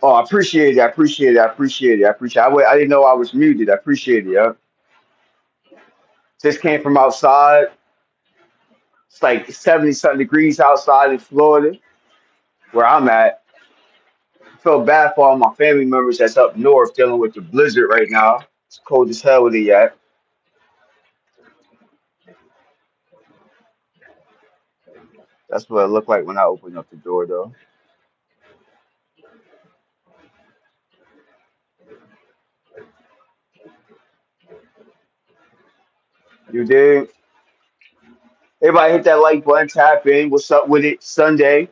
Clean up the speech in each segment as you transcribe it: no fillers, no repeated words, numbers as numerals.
Oh, I appreciate it. I appreciate it. I appreciate it. I appreciate it. I didn't know I was muted. I appreciate it. Yeah. Just came from outside. It's like 70 something degrees outside in Florida, where I'm at. I feel bad for all my family members that's up north dealing with the blizzard right now. It's cold as hell where they at. That's what it looked like when I opened up the door, though. You did. Everybody hit that like button, tap in. What's up with it? Sunday.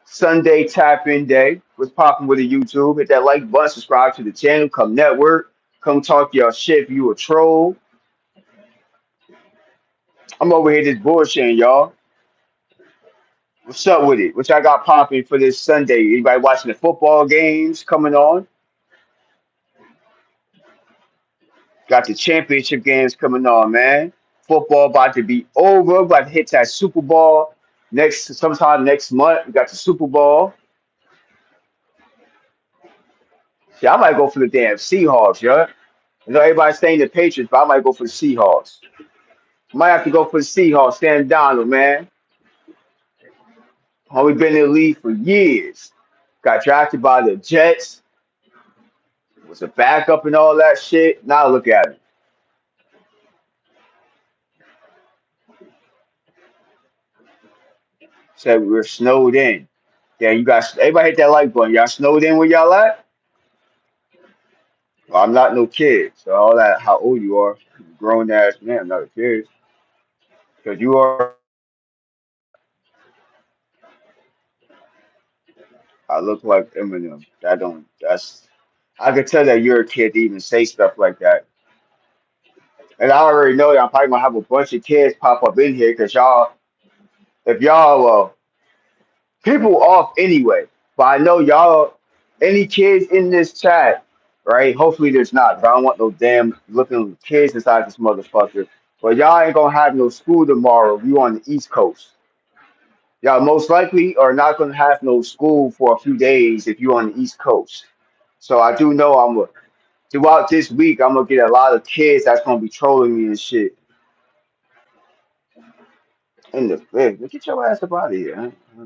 Sunday tap in day. What's popping with the YouTube? Hit that like button, subscribe to the channel, come network, come talk your shit if you a troll. I'm over here just bullshitting, y'all. What's up with it? What y'all got popping for this Sunday? Anybody watching the football games coming on? Got the championship games coming on, man. Football about to be over. About to hit that Super Bowl next sometime next month. We got the Super Bowl. See, I might go for the damn Seahawks, yeah. I know everybody's saying the Patriots, but I might go for the Seahawks. Might have to go for the Seahawks. Sam Donald, man. Only been in the league for years. Got drafted by the Jets. Was a backup and all that shit. Now look at him. Said we were snowed in. Yeah, you guys. Everybody hit that like button. Y'all snowed in where y'all at? Well, I'm not no kid, so all that how old you are, grown ass man, I'm not a kid. Because you are, I look like Eminem. That don't. That's. I could tell that you're a kid to even say stuff like that. And I already know that I'm probably gonna have a bunch of kids pop up in here because y'all, if y'all people off anyway. But I know y'all, any kids in this chat, right? Hopefully there's not. 'Cause I don't want no damn looking kids inside this motherfucker. But y'all ain't gonna have no school tomorrow. You on the East Coast. Y'all most likely are not gonna have no school for a few days if you're on the East Coast. So I do know throughout this week I'm gonna get a lot of kids that's gonna be trolling me and shit. In the fifth, get your ass up out of here. Huh?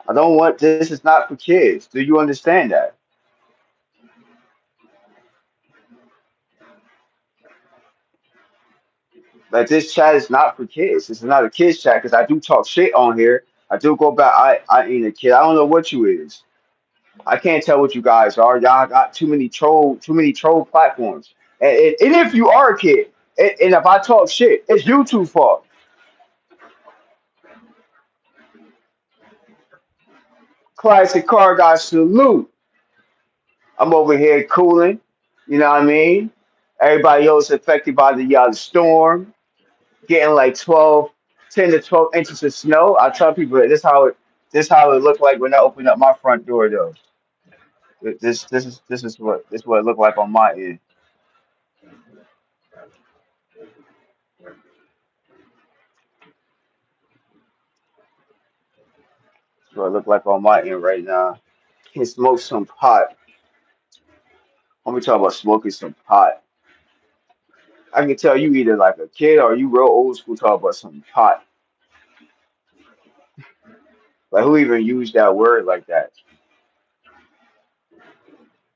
I don't want this is not for kids. Do you understand that? Like this chat is not for kids. This is not a kids chat because I do talk shit on here. I do go back. I ain't a kid. I don't know what you is. I can't tell what you guys are. Y'all got too many troll platforms. And if you are a kid, and if I talk shit, it's YouTube's fault. Classic car guy salute. I'm over here cooling. You know what I mean? Everybody else affected by the storm, getting like 12, 10 to 12 inches of snow. I tell people this how it looked like when I opened up my front door though. This is what it looked like on my end. This is what it looked like on my end right now. Can smoke some pot. Let me talk about smoking some pot. I can tell you either like a kid or you real old school talk about some pot. Like who even used that word like that?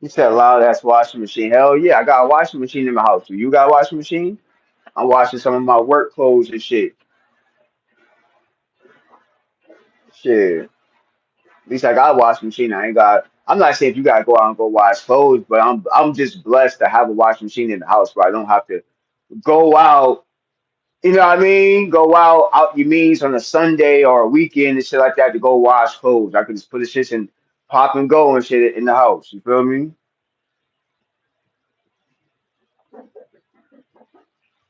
You said loud ass washing machine. Hell yeah, I got a washing machine in my house. Do you got a washing machine? I'm washing some of my work clothes and shit. Shit. At least I got a washing machine. I ain't got. I'm not saying if you gotta go out and go wash clothes, but I'm just blessed to have a washing machine in the house where I don't have to go out. You know what I mean? Go out your means on a Sunday or a weekend and shit like that to go wash clothes. I can just put the shit in pop and go and shit in the house. You feel me?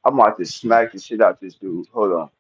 I'm about to smack the shit out this dude. Hold on.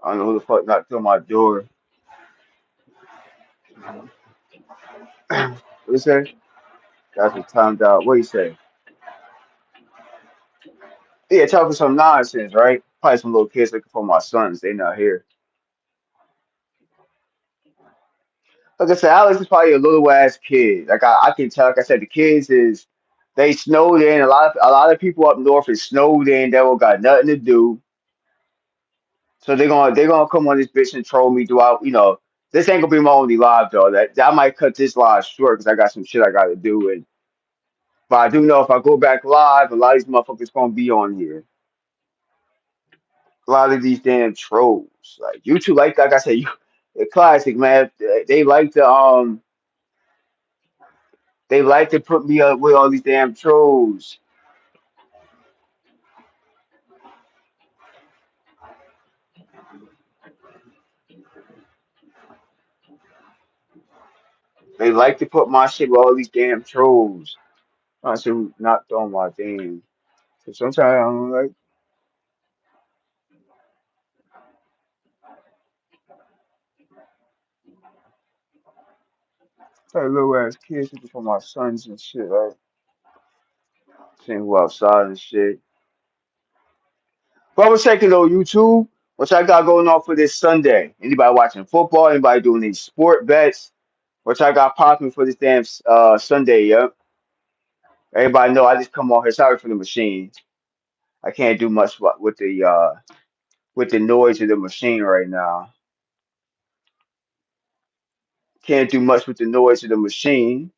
I don't know who the fuck knocked on my door. What you say? That's what timed out. What you say? Yeah, talking some nonsense, right? Probably some little kids looking for my sons. They not here. Like I said, Alex is probably a little ass kid. Like I can tell. Like I said, the kids is they snowed in. A lot of people up north is snowed in. They don't got nothing to do. So they're gonna come on this bitch and troll me throughout. This ain't gonna be my only live though. That might cut this live short because I got some shit I gotta do. And but I do know if I go back live, a lot of these motherfuckers gonna be on here. A lot of these damn trolls. Like you two, like I said, you the classic man. They like to put me up with all these damn trolls. They like to put my shit with all these damn trolls. I should not on my damn. So sometimes I'm like, hey, little ass kids looking for my sons and shit, right? Seeing who outside and shit. But I was checking on YouTube, what I got going on for this Sunday. Anybody watching football? Anybody doing these sport bets? What I got popping for this damn Sunday, yeah? Everybody know I just come on here. Sorry for the machine. I can't do much with the noise of the machine right now. Can't do much with the noise of the machine.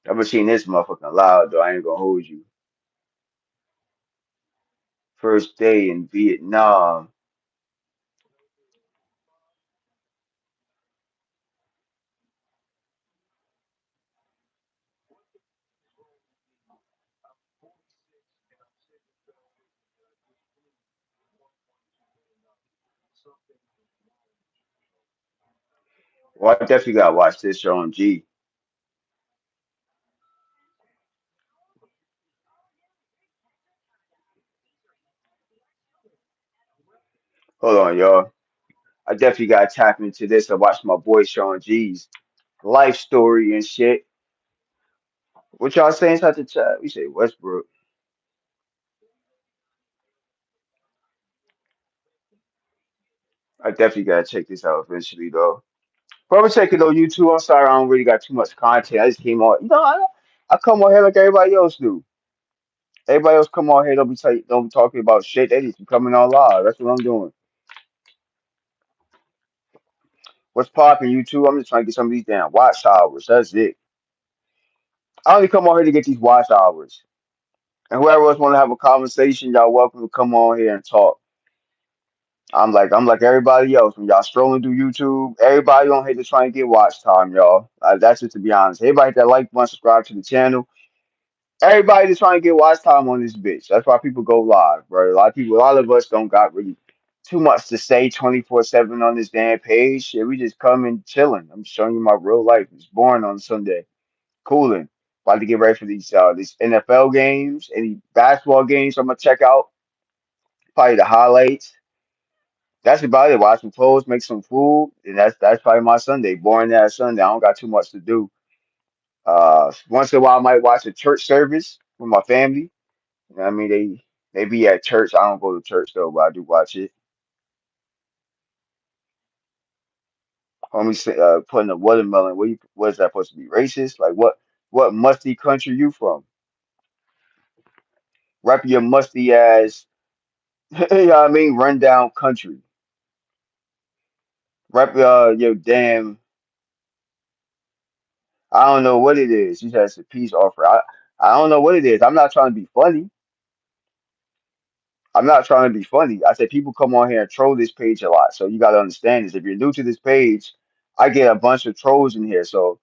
That machine is motherfucking loud though. I ain't gonna hold you. First day in Vietnam. Well, I definitely gotta watch this show on G. Hold on, y'all. I definitely gotta tap into this. I watch my boy Sean G's life story and shit. What y'all saying inside the chat? We say Westbrook. I definitely gotta check this out eventually though. But I'm gonna check it on YouTube. I'm sorry I don't really got too much content. I just came on. I come on here like everybody else do. Everybody else come on here, don't be talking about shit. They just be coming on live. That's what I'm doing. What's popping, YouTube? I'm just trying to get some of these damn watch hours. That's it. I only come on here to get these watch hours. And whoever else want to have a conversation, y'all welcome to come on here and talk. I'm like everybody else. When y'all strolling through YouTube, everybody on here to try and get watch time, y'all. That's just to be honest. Everybody that like, one, subscribe to the channel. Everybody just trying to get watch time on this bitch. That's why people go live, bro. A lot of us don't got really too much to say 24/7 on this damn page. Shit, we just come and chilling. I'm showing you my real life. It's born on Sunday, cooling. About to get ready for these NFL games, any basketball games. I'm gonna check out probably the highlights. That's about it. Watch some clothes, make some food, and that's probably my Sunday. Boring ass Sunday. I don't got too much to do. Once in a while, I might watch a church service with my family. You know what I mean, they be at church. I don't go to church though, but I do watch it. Homie putting a watermelon. What is that supposed to be? Racist? Like what musty country you from? Rep your musty ass. You know what I mean? Rundown country. Rep your damn. I don't know what it is. She says a peace offer. I don't know what it is. I'm not trying to be funny. I'm not trying to be funny. I said people come on here and troll this page a lot. So you got to understand this. If you're new to this page, I get a bunch of trolls in here. So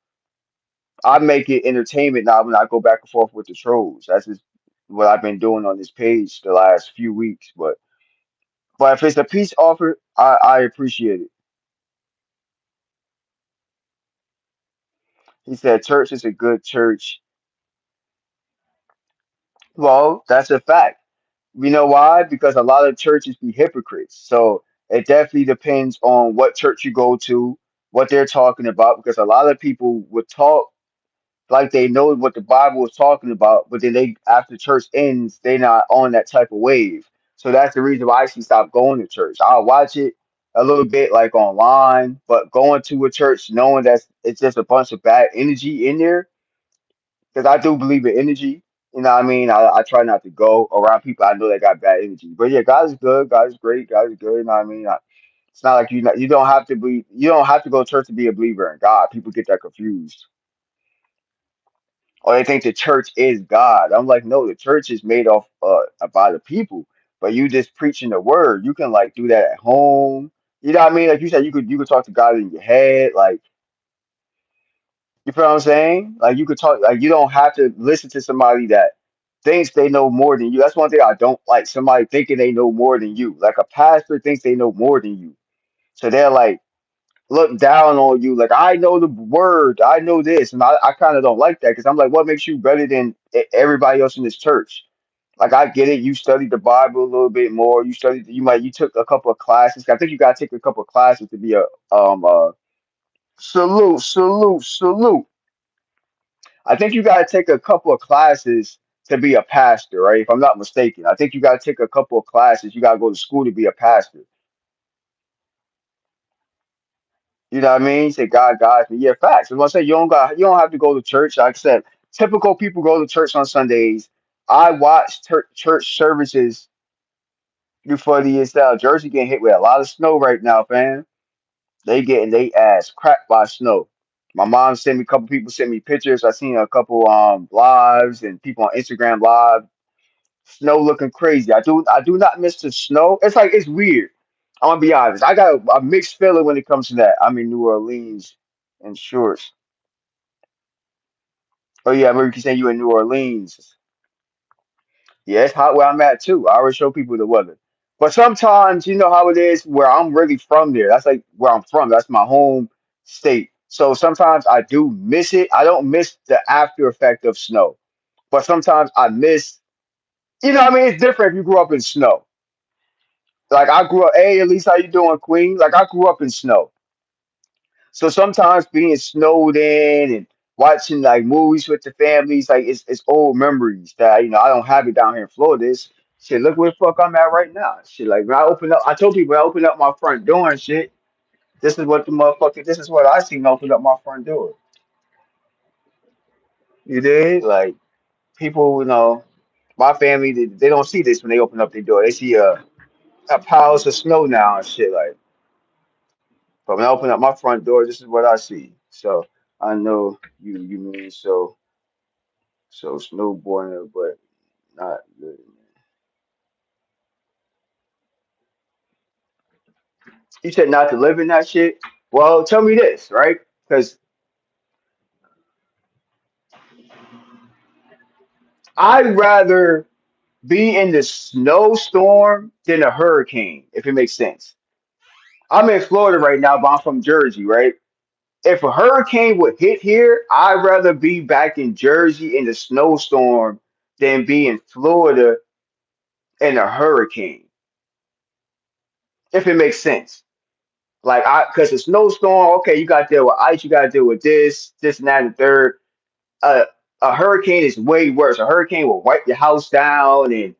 I make it entertainment now when I go back and forth with the trolls. That's just what I've been doing on this page the last few weeks. But if it's a peace offer, I appreciate it. He said church is a good church. Well, that's a fact. You know why? Because a lot of churches be hypocrites. So it definitely depends on what church you go to, what they're talking about. Because a lot of people would talk like they know what the Bible is talking about, but then they after church ends, they're not on that type of wave. So that's the reason why I actually stopped going to church. I'll watch it a little bit like online, but going to a church knowing that it's just a bunch of bad energy in there, because I do believe in energy. You know what I mean? I try not to go around people I know that got bad energy. But yeah, God is good. God is great. God is good. You know what I mean? It's not like you don't have to be you don't have to go to church to be a believer in God. People get that confused. Or they think the church is God. I'm like, no, the church is made off by the people. But you just preaching the word. You can like do that at home. You know what I mean? Like you said, you could talk to God in your head. Like you feel what I'm saying? Like you could talk. Like you don't have to listen to somebody that thinks they know more than you. That's one thing I don't like. Somebody thinking they know more than you. Like a pastor thinks they know more than you. So they're like look down on you. Like I know the word, I know this, and I kind of don't like that because I'm like, what makes you better than everybody else in this church? Like I get it, you studied the Bible a little bit more. You took a couple of classes. I think you got to take a couple of classes to be a salute. I think you got to take a couple of classes to be a pastor, right? If I'm not mistaken, I think you got to take a couple of classes. You got to go to school to be a pastor. You know what I mean? Say God, yeah, facts. I'm gonna say you don't have to go to church. Like I said, typical people go to church on Sundays. I watch church services before the install. Jersey getting hit with a lot of snow right now, fam. They getting they ass cracked by snow. My mom sent me a couple people sent me pictures. I seen a couple lives and people on Instagram live. Snow looking crazy. I do not miss the snow. It's like it's weird. I'm gonna be honest. I got a mixed feeling when it comes to that. I'm in New Orleans in shorts. Oh yeah, I remember you saying you in New Orleans. Yeah, it's hot where I'm at too. I always show people the weather. But sometimes you know how it is where I'm really from there. That's like where I'm from. That's my home state. So sometimes I do miss it. I don't miss the after effect of snow. But sometimes I miss, you know what I mean? It's different if you grew up in snow. Like I grew up, hey, at least how you doing, Queen? Like I grew up in snow. So sometimes being snowed in and watching like movies with the families, like it's old memories that I don't have it down here in Florida. It's, shit, look where the fuck I'm at right now. Shit, like when I open up, I told people when I open up my front door and shit. This is what I seen open up my front door. You did like people, my family they don't see this when they open up their door. They see a piles of snow now and shit like. But when I open up my front door, this is what I see. So I know you mean so snowboarding, but not really. You said not to live in that shit. Well, tell me this, right? Because I'd rather be in the snowstorm than a hurricane, if it makes sense. I'm in Florida right now, but I'm from Jersey, right? If a hurricane would hit here, I'd rather be back in Jersey in the snowstorm than be in Florida in a hurricane, if it makes sense. Like because a snowstorm, okay, you got to deal with ice, you got to deal with this, and that, and the third. Uh, a hurricane is way worse. A hurricane will wipe your house down and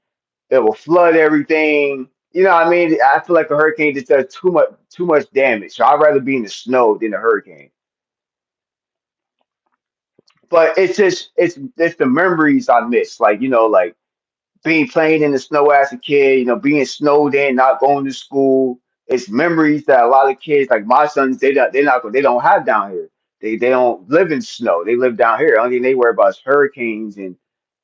it will flood everything. You know what I mean? I feel like a hurricane just does too much damage. So I'd rather be in the snow than a hurricane. But it's the memories I miss. Like like being playing in the snow as a kid, being snowed in, not going to school. It's memories that a lot of kids, like my sons, they don't have down here. They don't live in snow. They live down here. Only thing they worry about is hurricanes and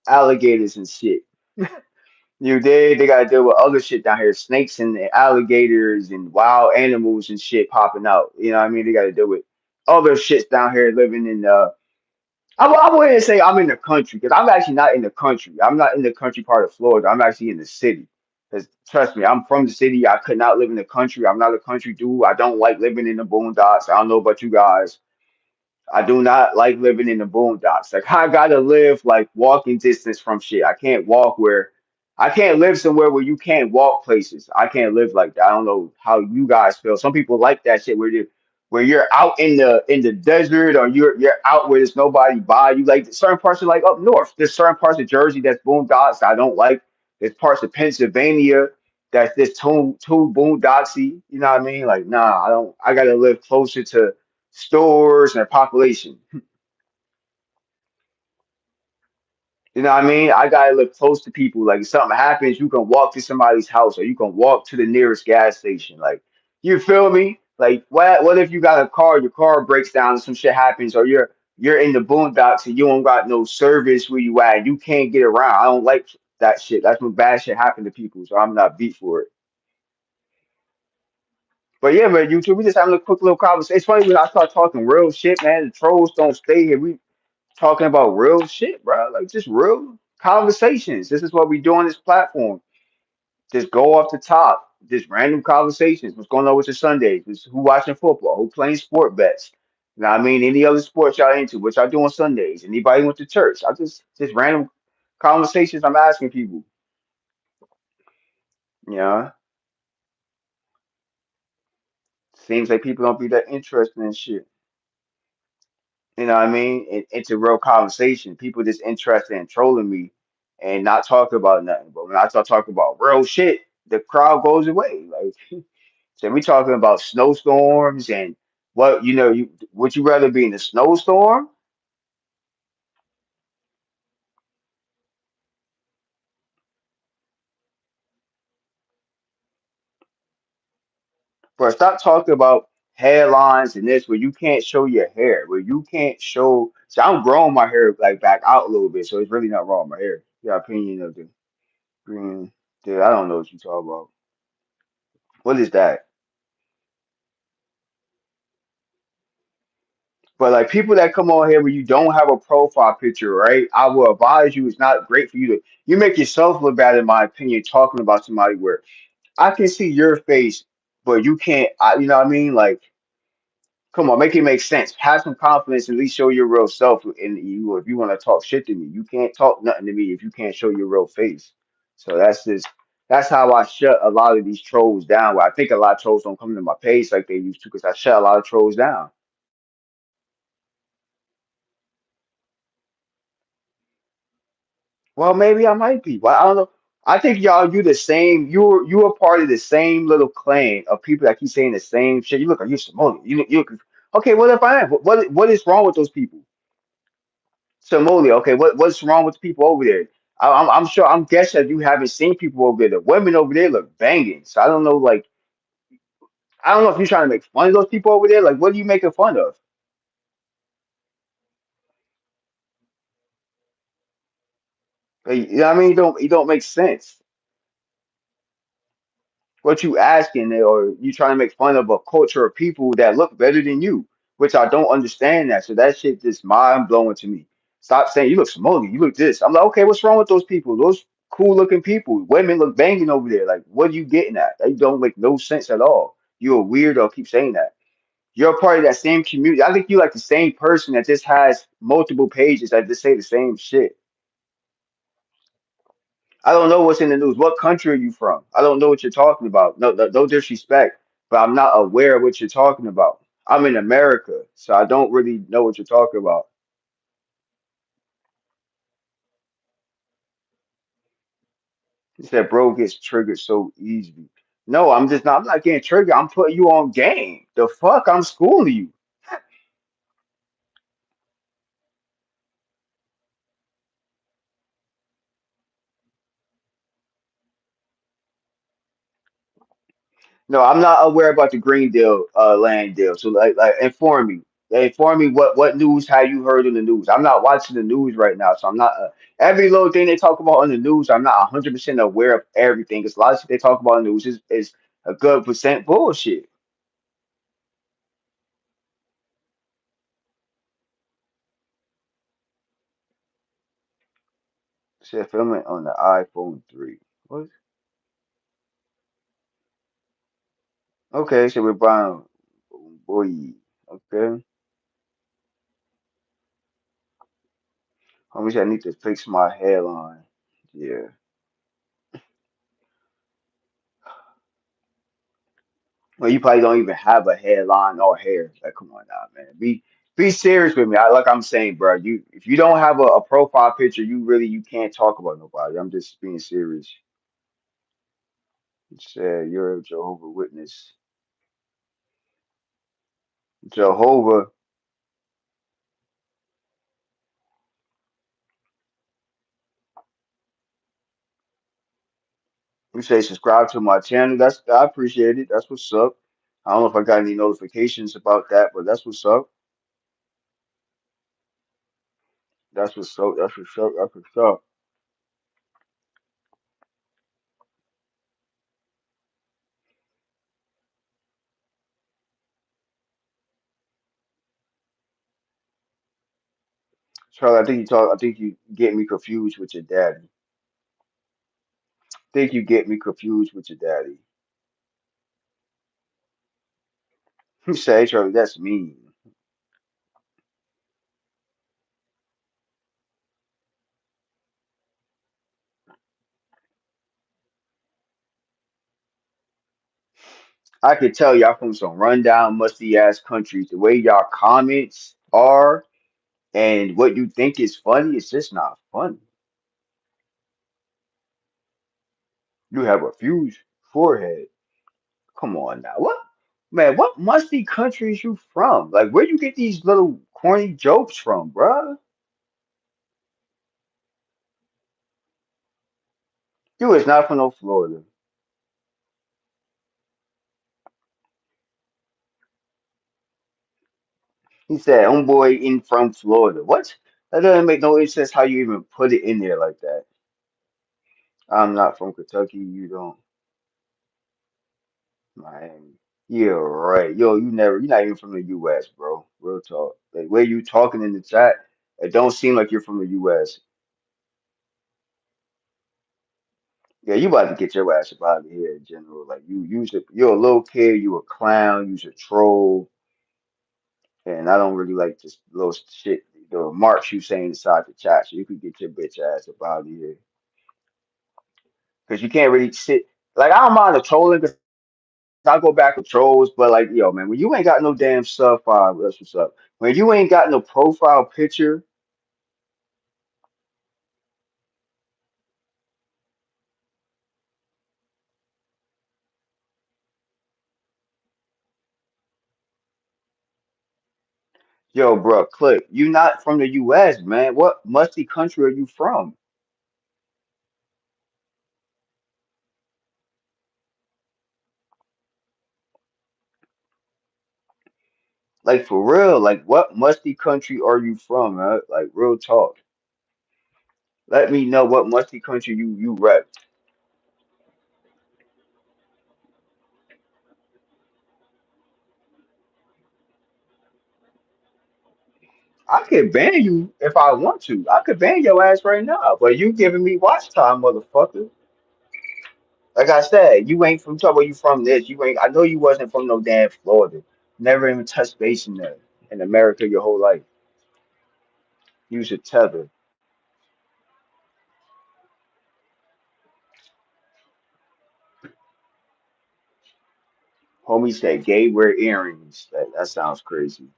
alligators and shit. They gotta deal with other shit down here, snakes and alligators and wild animals and shit popping out. You know what I mean? They gotta deal with other shits down here living in I wouldn't say I'm in the country because I'm actually not in the country. I'm not in the country part of Florida. I'm actually in the city. Because trust me, I'm from the city. I could not live in the country. I'm not a country dude. I don't like living in the boondocks. I don't know about you guys. I do not like living in the boondocks. Like I gotta live like walking distance from shit. I can't walk where I can't live somewhere where you can't walk places. I can't live like that. I don't know how you guys feel. Some people like that shit where you're out in the desert or you're out where there's nobody by you. Like certain parts are like up north. There's certain parts of Jersey that's boondocks I don't like. There's parts of Pennsylvania that's this too boondocksy. You know what I mean? Like nah, I don't. I gotta live closer to stores and population. You know what I mean? I gotta live close to people. Like if something happens, you can walk to somebody's house or you can walk to the nearest gas station. Like you feel me? Like what if you got a car, your car breaks down and some shit happens, or you're in the boondocks and you don't got no service where you at, and you can't get around. I don't like that shit. That's when bad shit happen to people, so I'm not beat for it. But yeah, man, YouTube, we just having a quick little conversation. It's funny when I start talking real shit, man. The trolls don't stay here. We talking about real shit, bro. Like just real conversations. This is what we do on this platform. Just go off the top. Just random conversations. What's going on with your Sundays? Who watching football? Who playing sport bets? You know what I mean? Any other sports y'all into? What y'all do on Sundays? Anybody went to church? I just random conversations I'm asking people. You know? Seems like people don't be that interested in shit. You know what I mean? Into real conversation. People just interested in trolling me and not talking about nothing. But when I start talking about real shit, the crowd goes away. Like, so we talking about snowstorms and what you know. You would you rather be in a snowstorm? But stop talking about headlines and this where you can't show your hair, where you can't show. So I'm growing my hair like back out a little bit, so it's really not wrong with my hair. Your opinion of the green, dude, I don't know what you talk about. What is that? But like people that come on here where you don't have a profile picture, right? I will advise you it's not great for you to you make yourself look bad in my opinion talking about somebody where I can see your face, but you can't you know what I mean? Like come on, make it make sense. Have some confidence, at least show your real self in you if you want to talk shit to me. You can't talk nothing to me if you can't show your real face. So that's how I shut a lot of these trolls down. Where I think a lot of trolls don't come to my page like they used to because I shut a lot of trolls down. Well, maybe I might be. Well, I don't know. I think y'all, you the same. You're part of the same little clan of people that keep saying the same shit. You look like you're Somalian. You look okay. What if I am? What is wrong with those people? Somalia. Okay, what's wrong with the people over there? I'm sure. I'm guessing that you haven't seen people over there. The women over there look banging. So I don't know. Like I don't know if you're trying to make fun of those people over there. Like what are you making fun of? Like, you know what I mean? It don't make sense. What you asking or you trying to make fun of a culture of people that look better than you, which I don't understand that. So that shit just mind blowing to me. Stop saying you look smoky, you look this. I'm like, okay, what's wrong with those people? Those cool looking people. Women look banging over there. Like, what are you getting at? That don't make no sense at all. You're a weirdo. Keep saying that. You're a part of that same community. I think you like the same person that just has multiple pages that just say the same shit. I don't know what's in the news. What country are you from? I don't know what you're talking about. No disrespect, but I'm not aware of what you're talking about. I'm in America, so I don't really know what you're talking about. You said bro gets triggered so easily. No, I'm just not. I'm not getting triggered. I'm putting you on game. The fuck? I'm schooling you. No, I'm not aware about the Green Deal land deal. So like inform me. Inform me what news have you heard in the news? I'm not watching the news right now, so I'm not every little thing they talk about on the news. I'm not 100% aware of everything. Because a lot of shit they talk about in the news is a good percent bullshit. Shit, filming on the iPhone 3. What? Okay, so we're buying boy. Okay. Let me see, I need to fix my hairline. Yeah. Well, you probably don't even have a hairline or hair. Like, come on now, man. Be serious with me. Like I'm saying, bro. You if you don't have a profile picture, you can't talk about nobody. I'm just being serious. It said you're a Jehovah Witness. Jehovah. You say subscribe to my channel. That's I appreciate it. That's what's up. I don't know if I got any notifications about that, but that's what's up. That's what's up. That's what's up. That's what's up. Charlie, I think you talk. I think you get me confused with your daddy. Think you get me confused with your daddy. You say, Charlie, that's mean. I could tell y'all from some rundown, musty ass countries. The way y'all comments are and what you think is funny, it's just not funny. You have a huge forehead. Come on now. What man, what musty countries you from? Like where you get these little corny jokes from, bruh? You is not from no Florida. He said, homeboy in from Florida. What? That doesn't make no sense how you even put it in there like that. I'm not from Kentucky, you don't Miami. Yeah, right. Yo, you're not even from the US, bro. Real talk. Like where you talking in the chat, it don't seem like you're from the US. Yeah, you about to get your ass up out of here in general. Like you're a little kid, you a clown, you's a troll, and I don't really like this little shit, the remarks you saying inside the chat. So you could get your bitch ass up out of here. Cause you can't really sit like I don't mind the trolling because I go back with trolls, but like yo, man, when you ain't got no damn stuff, that's what's up. When you ain't got no profile picture, yo, bro, click. You not from the US, man. What musty country are you from? Like for real, like what musty country are you from, man? Like real talk. Let me know what musty country you rep. I could ban you if I want to. I could ban your ass right now, but you giving me watch time, motherfucker. Like I said, you ain't from talk where you from this. You ain't I know you wasn't from no damn Florida. Never even touched base in there in America your whole life. Use a tether. Homie said gay wear earrings. That sounds crazy.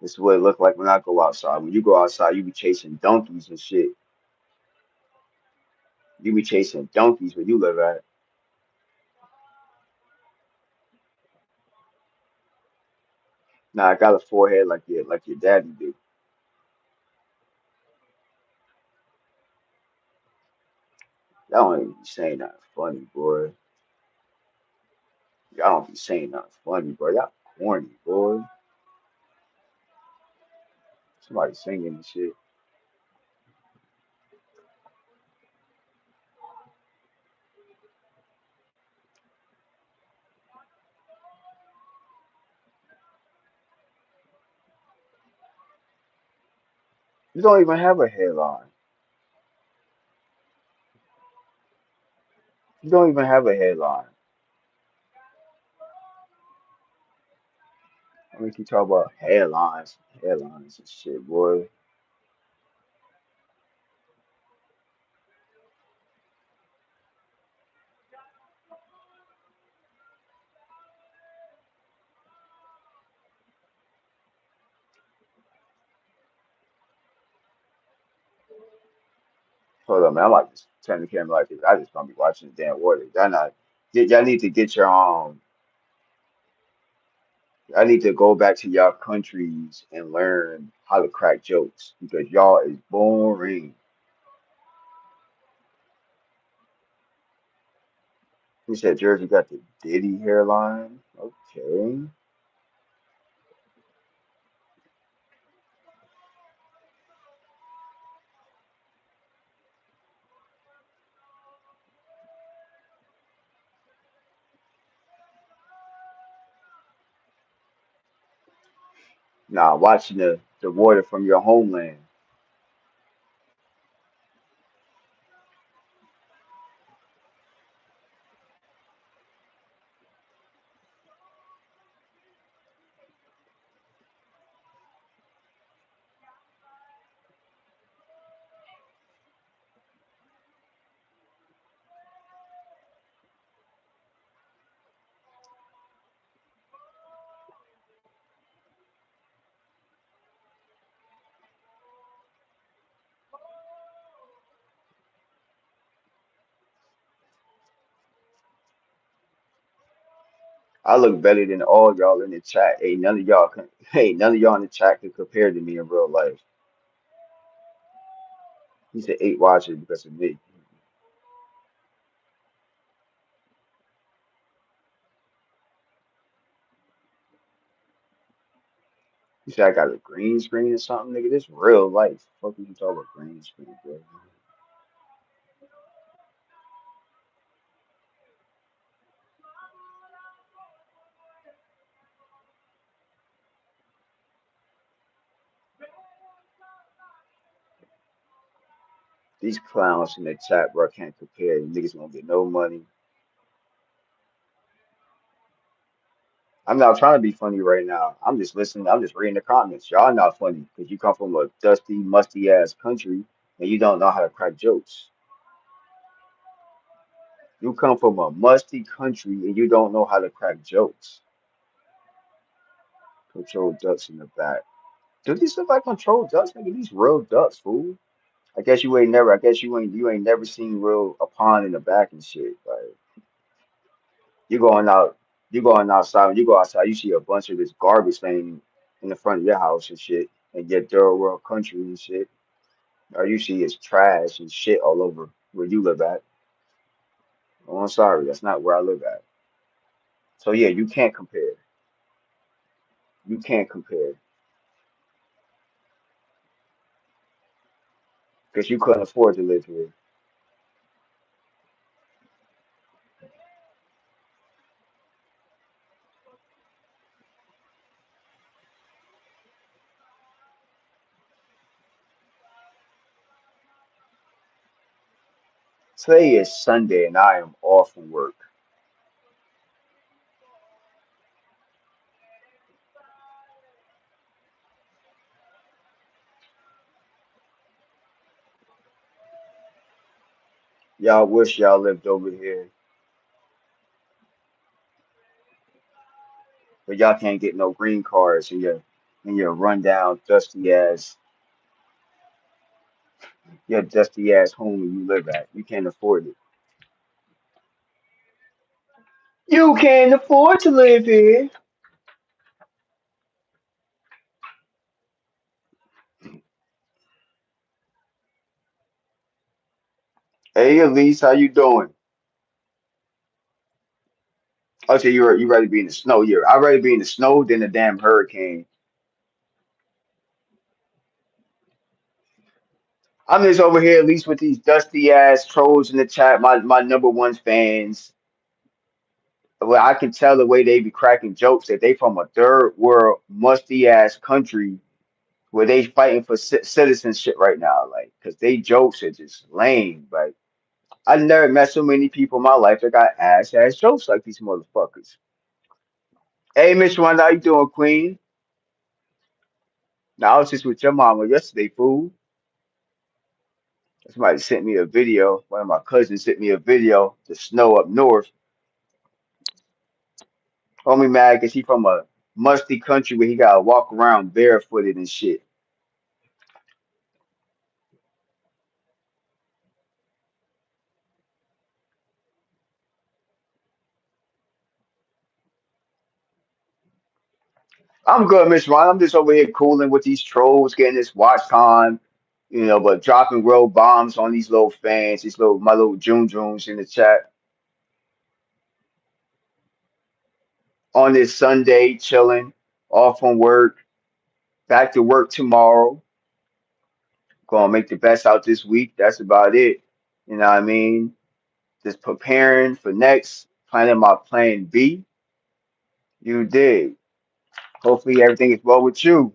This is what it look like when I go outside. When you go outside, you be chasing donkeys and shit. You be chasing donkeys where you live at. Nah, I got a forehead like your daddy do. Y'all don't even be saying nothing funny, boy. Y'all don't be saying nothing funny, bro. Y'all corny, boy. Somebody singing and shit. You don't even have a hairline. You don't even have a headline. I mean, you talk about headlines and shit, boy. Hold on, man. I like to turn the camera like this. I just gonna be watching the damn water. Y'all not. Y'all need to get your I need to go back to y'all countries and learn how to crack jokes because y'all is boring. He said Jersey got the Diddy hairline. Okay. Nah, watching the water from your homeland. I look better than all y'all in the chat. Ain't none of y'all can. Hey, none of y'all in the chat can compare to me in real life. He said 8 watches because of me. He said I got a green screen or something, nigga. This real life. Fuck you talking about green screen, bro? These clowns in the chat, bro, can't compare. Niggas won't get no money. I'm not trying to be funny right now. I'm just listening. I'm just reading the comments. Y'all not funny because you come from a dusty, musty ass country and you don't know how to crack jokes. You come from a musty country and you don't know how to crack jokes. Control ducks in the back. Do these look like control ducks? Nigga, these real ducks, fool. I guess you ain't never. I guess you ain't never seen real a pond in the back and shit. Like you going out, you going outside. When you go outside, you see a bunch of this garbage laying in the front of your house and shit, and your third world country and shit. All you see is trash and shit all over where you live at. Oh, I'm sorry, that's not where I live at. So yeah, you can't compare. You can't compare because you couldn't afford to live here. Today is Sunday and I am off from work. Y'all wish y'all lived over here, but y'all can't get no green cards in your rundown, dusty ass home where you live at. You can't afford it. You can't afford to live here. Hey, Elise, how you doing? Oh, so you ready to be in the snow? Yeah, I'd rather be in the snow than a damn hurricane. I'm just over here, at least with these dusty ass trolls in the chat, my number one fans. Well, I can tell the way they be cracking jokes that they from a third world musty ass country where they fighting for citizenship right now, like, cause they jokes are just lame. Like, I never met so many people in my life that got ass jokes like these motherfuckers. Hey, Miss Wanda, how you doing, Queen? Now, I was just with your mama yesterday, fool. Somebody sent me a video. One of my cousins sent me a video. The snow up north. Homie mad because he from a musty country where he gotta walk around barefooted and shit. I'm good, Miss Ron. I'm just over here cooling with these trolls, getting this watch time, but dropping real bombs on these little fans, these little my little June Junes in the chat on this Sunday, chilling, off from work, back to work tomorrow. Gonna make the best out this week. That's about it. You know what I mean? Just preparing for next, planning my plan B. You did. Hopefully everything is well with you.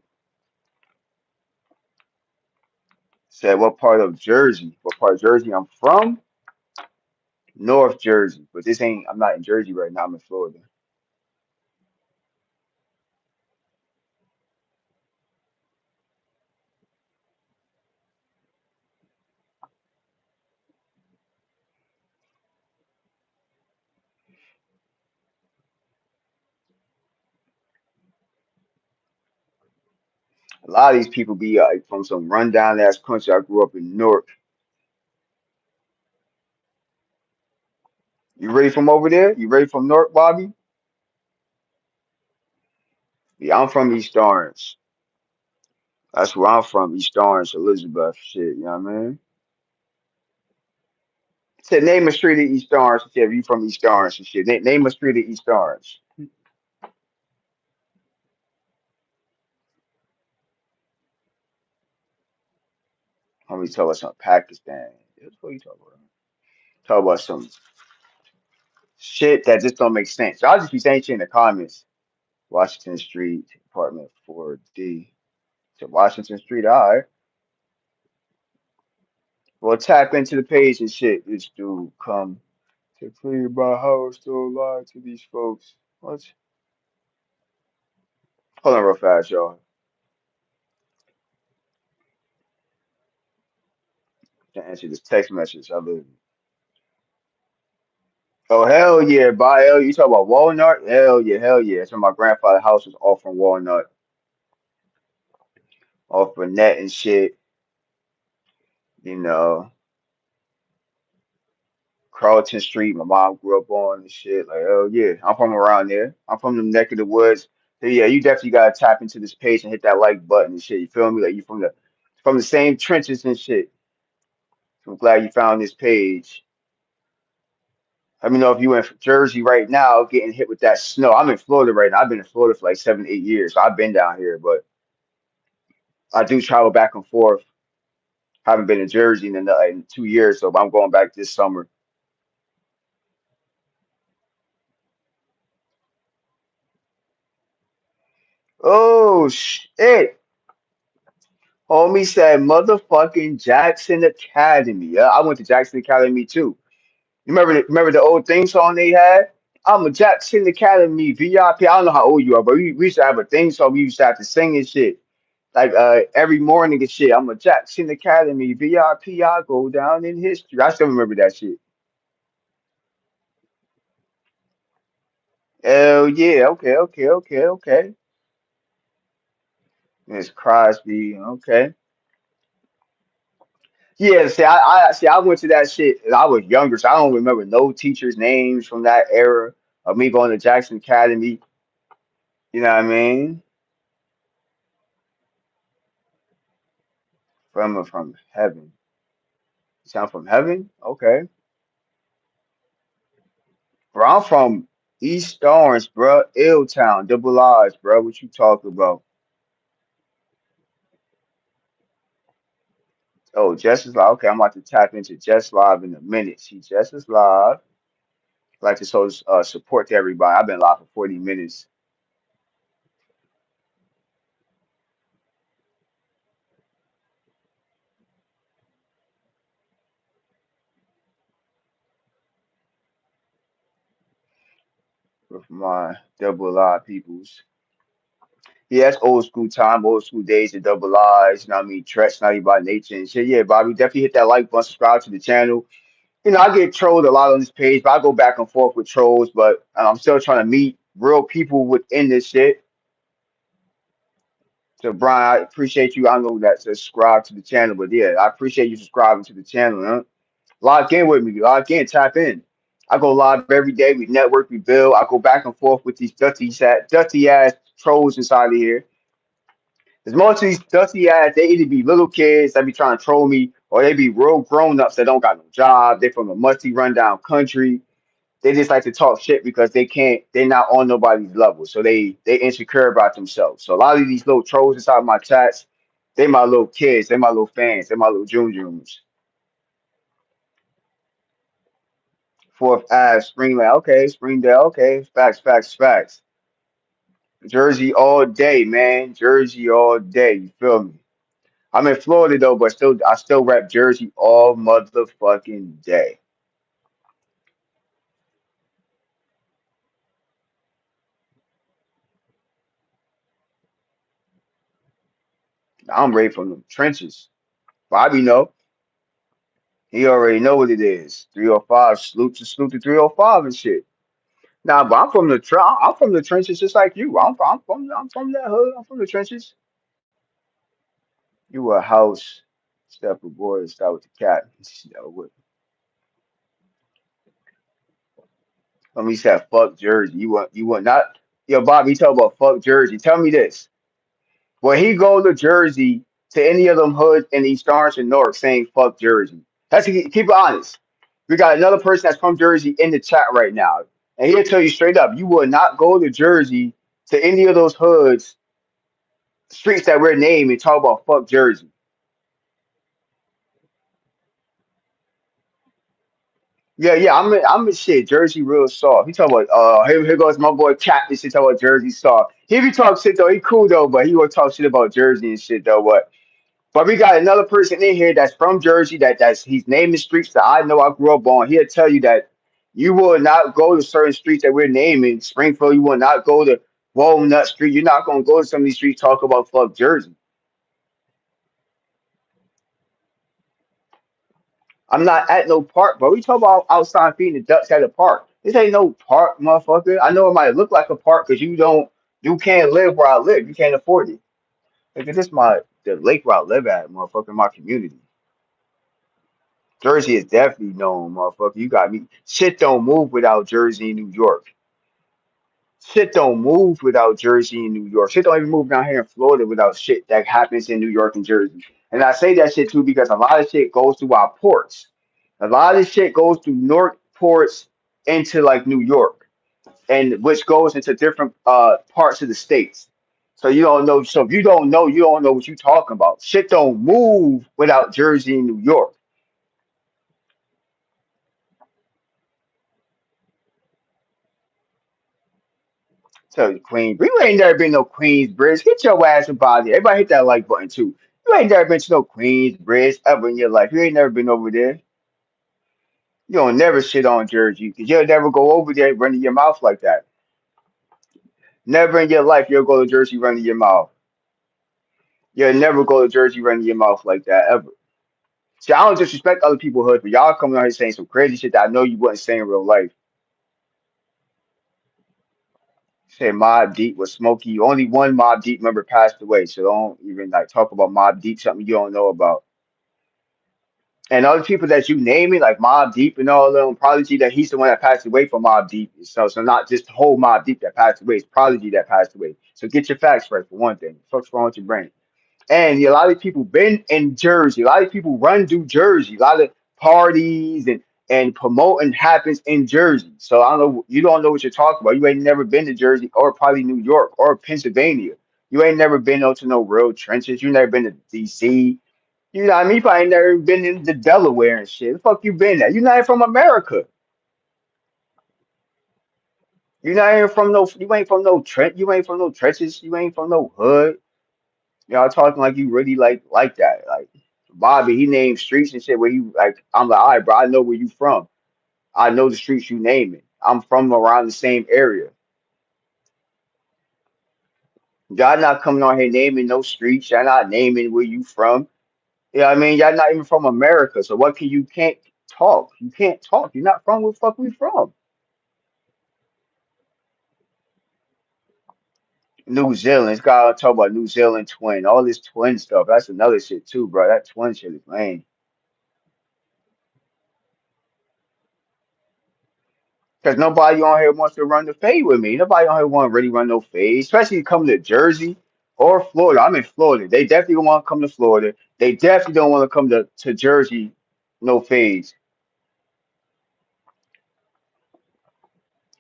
Said what part of Jersey? What part of Jersey I'm from? North Jersey. But this ain't I'm not in Jersey right now, I'm in Florida. A lot of these people be from some rundown ass country. I grew up in Newark. You ready from over there? You ready from Newark, Bobby? Yeah, I'm from East Orange. That's where I'm from, East Orange, Elizabeth. Shit, you know what I mean? Said name a street in East Orange. Said if you from East Orange and shit. Name a street in East Orange. Homie talk about some Pakistan. What you talking about? Talk about some shit that just don't make sense. I'll just be saying shit in the comments. Washington Street, apartment 4D. To Washington Street, all right. Well, tap into the page and shit. This dude come to clear my house, still alive to these folks. What? Hold on real fast, y'all. To answer this text message. Oh, hell yeah, by hell. You talk about Walnut? Hell yeah, hell yeah. So my grandfather's house was off from Walnut, off from net and shit. You know, Carlton Street, my mom grew up on and shit. Like, hell yeah. I'm from around there. I'm from the neck of the woods. So yeah, you definitely gotta tap into this page and hit that like button and shit. You feel me? Like you from the same trenches and shit. So I'm glad you found this page. Let me know if you in Jersey right now getting hit with that snow. I'm in Florida right now. I've been in Florida for like 7, 8 years. So I've been down here, but I do travel back and forth. Haven't been in Jersey in 2 years, so I'm going back this summer. Oh shit. Homie said motherfucking Jackson Academy. Yeah, I went to Jackson Academy too. You remember the old theme song they had? I'm a Jackson Academy VIP. I don't know how old you are, but we used to have a theme song. We used to have to sing and shit. Like every morning and shit. I'm a Jackson Academy VIP. I go down in history. I still remember that shit. Hell yeah. Okay, okay, okay, okay. Miss Crosby. Okay. Yeah, I went to that shit and I was younger, so I don't remember no teachers' names from that era of me going to Jackson Academy. You know what I mean? From heaven. Sound from heaven? Okay. Bro, I'm from East Orange, bro. Town, double R's, bro. What you talking about? Oh, Jess is live. Okay, I'm about to tap into Jess Live in a minute. See, Jess is live. Like to show support to everybody. I've been live for 40 minutes. with my double I peoples. Yeah, that's old school time, old school days of double I's, you know what I mean? Threats, naughty by nature and shit. Yeah, Bobby, definitely hit that like button, subscribe to the channel. I get trolled a lot on this page, but I go back and forth with trolls, but I'm still trying to meet real people within this shit. So, Brian, I appreciate you. I know that subscribe to the channel, but yeah, I appreciate you subscribing to the channel, huh? Log in with me, log in, tap in. I go live every day. We network, we build. I go back and forth with these dusty ass trolls inside of here. Because most of these dusty ass, they either be little kids that be trying to troll me, or they be real grown ups that don't got no job. They from a musty, rundown country. They just like to talk shit because they can't. They're not on nobody's level, so they insecure about themselves. So a lot of these little trolls inside my chats, they my little kids. They my little fans. They my little juniors. Fourth Ave, Springland. Okay, Springdale. Okay, facts, facts, facts. Jersey all day, man. Jersey all day. You feel me? I'm in Florida though, but still, I still rap Jersey all motherfucking day. I'm ready from the trenches. Bobby know. He already know what it is. 305, salute to 305 and shit. Nah, but I'm from the trenches just like you. I'm from that hood. I'm from the trenches. You a house stepper boy, start with the cat. Let me say fuck Jersey. You want not yo Bobby talk about fuck Jersey. Tell me this. When he go to Jersey to any of them hoods in East Orange and North saying fuck Jersey. That's keep it honest. We got another person that's from Jersey in the chat right now. And he'll tell you straight up, you will not go to Jersey to any of those hoods, streets that we're naming and talk about fuck Jersey. Yeah, yeah, I'm in shit. Jersey real soft. He talk about here goes my boy Cat and shit talk about Jersey soft. He be talk shit though, he cool though, but he will talk shit about Jersey and shit though. But we got another person in here that's from Jersey that's he's naming streets that I know I grew up on. He'll tell you that you will not go to certain streets that we're naming. Springfield, you will not go to Walnut Street. You're not gonna go to some of these streets talk about fuck Jersey. I'm not at no park, but we talk about outside feeding the ducks at a park. This ain't no park, motherfucker. I know it might look like a park because you can't live where I live. You can't afford it. Look at this, the lake where I live at, motherfucker, my community. Jersey is definitely known, motherfucker. You got me. Shit don't move without Jersey and New York. Shit don't move without Jersey and New York. Shit don't even move down here in Florida without shit that happens in New York and Jersey. And I say that shit too because a lot of shit goes through our ports. A lot of shit goes through North ports into like New York, and which goes into different parts of the states. So you don't know. So if you don't know, you don't know what you talking about. Shit don't move without Jersey and New York. Tell you, Queen. You ain't never been no Queensbridge. Get your ass about it. Everybody hit that like button too. You ain't never been to no Queensbridge ever in your life. You ain't never been over there. You don't never shit on Jersey because you'll never go over there running your mouth like that. Never in your life you'll go to Jersey running your mouth. You'll never go to Jersey running your mouth like that ever. See, I don't disrespect other people's hood, but y'all coming out here saying some crazy shit that I know you wouldn't say in real life. Say Mob Deep was Smokey. Only one Mob Deep member passed away, so don't even like talk about Mob Deep, something you don't know about. And other people that you naming, like Mob Deep and all of them, Prodigy, that he's the one that passed away from Mob Deep. So not just the whole Mob Deep that passed away, it's Prodigy that passed away. So get your facts right for one thing. What's wrong with your brain? And a lot of people been in Jersey. A lot of people run through Jersey. A lot of parties and promoting happens in Jersey. So I don't know. You don't know what you're talking about. You ain't never been to Jersey or probably New York or Pennsylvania. You ain't never been out to no real trenches. You never been to DC. You know what I mean? You probably ain't never been into Delaware and shit. The fuck you been there? You not even from America. You not even from no. You ain't from no Trent. You ain't from no trenches. You ain't from no hood. Y'all talking like you really like that. Like Bobby, he named streets and shit where you like I'm like, all right, bro, I know where you from. I know the streets you naming. I'm from around the same area. Y'all not coming on here naming no streets. Y'all not naming where you from. You know what I mean? Y'all not even from America. So what can you can't talk? You can't talk. You're not from where the fuck we from. New Zealand. It's got to talk about New Zealand twin. All this twin stuff. That's another shit too, bro. That twin shit is lame. Because nobody on here wants to run the fade with me. Nobody on here want to really run no fade, especially coming to Jersey or Florida. I'm in Florida. They definitely don't want to come to Florida. They definitely don't want to come to Jersey, no fades.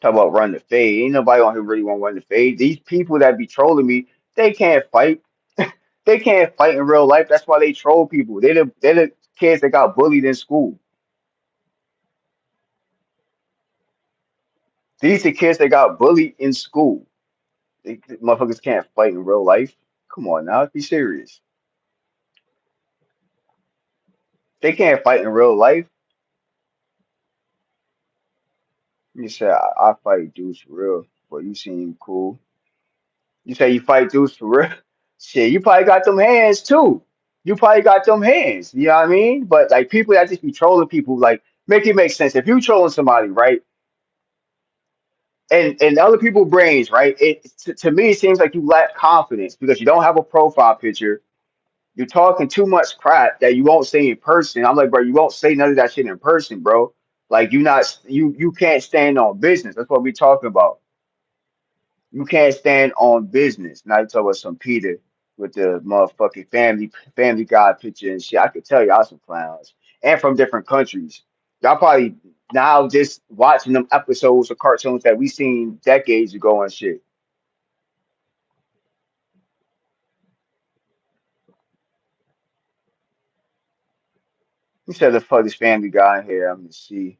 Talk about run the fade. Ain't nobody on here really want to run the fade. These people that be trolling me, they can't fight. They can't fight in real life. That's why they troll people. They're the kids that got bullied in school. These the kids that got bullied in school. Motherfuckers can't fight in real life. Come on now, be serious. They can't fight in real life. You say I fight dudes for real, but you seem cool. You say you fight dudes for real. Shit, you probably got them hands too. You probably got them hands. You know what I mean? But like people that just be trolling people, like make it make sense. If you trolling somebody, right? And other people brains, right? To me it seems like you lack confidence because you don't have a profile picture. You're talking too much crap that you won't say in person. I'm like, bro, you won't say none of that shit in person, bro. Like you can't stand on business. That's what we talking about. You can't stand on business. Now you talk about some Peter with the motherfucking family guy picture and shit. I could tell y'all some clowns. And from different countries. Y'all probably now just watching them episodes of cartoons that we seen decades ago and shit. You said the fuck this family guy in here. I'm gonna see.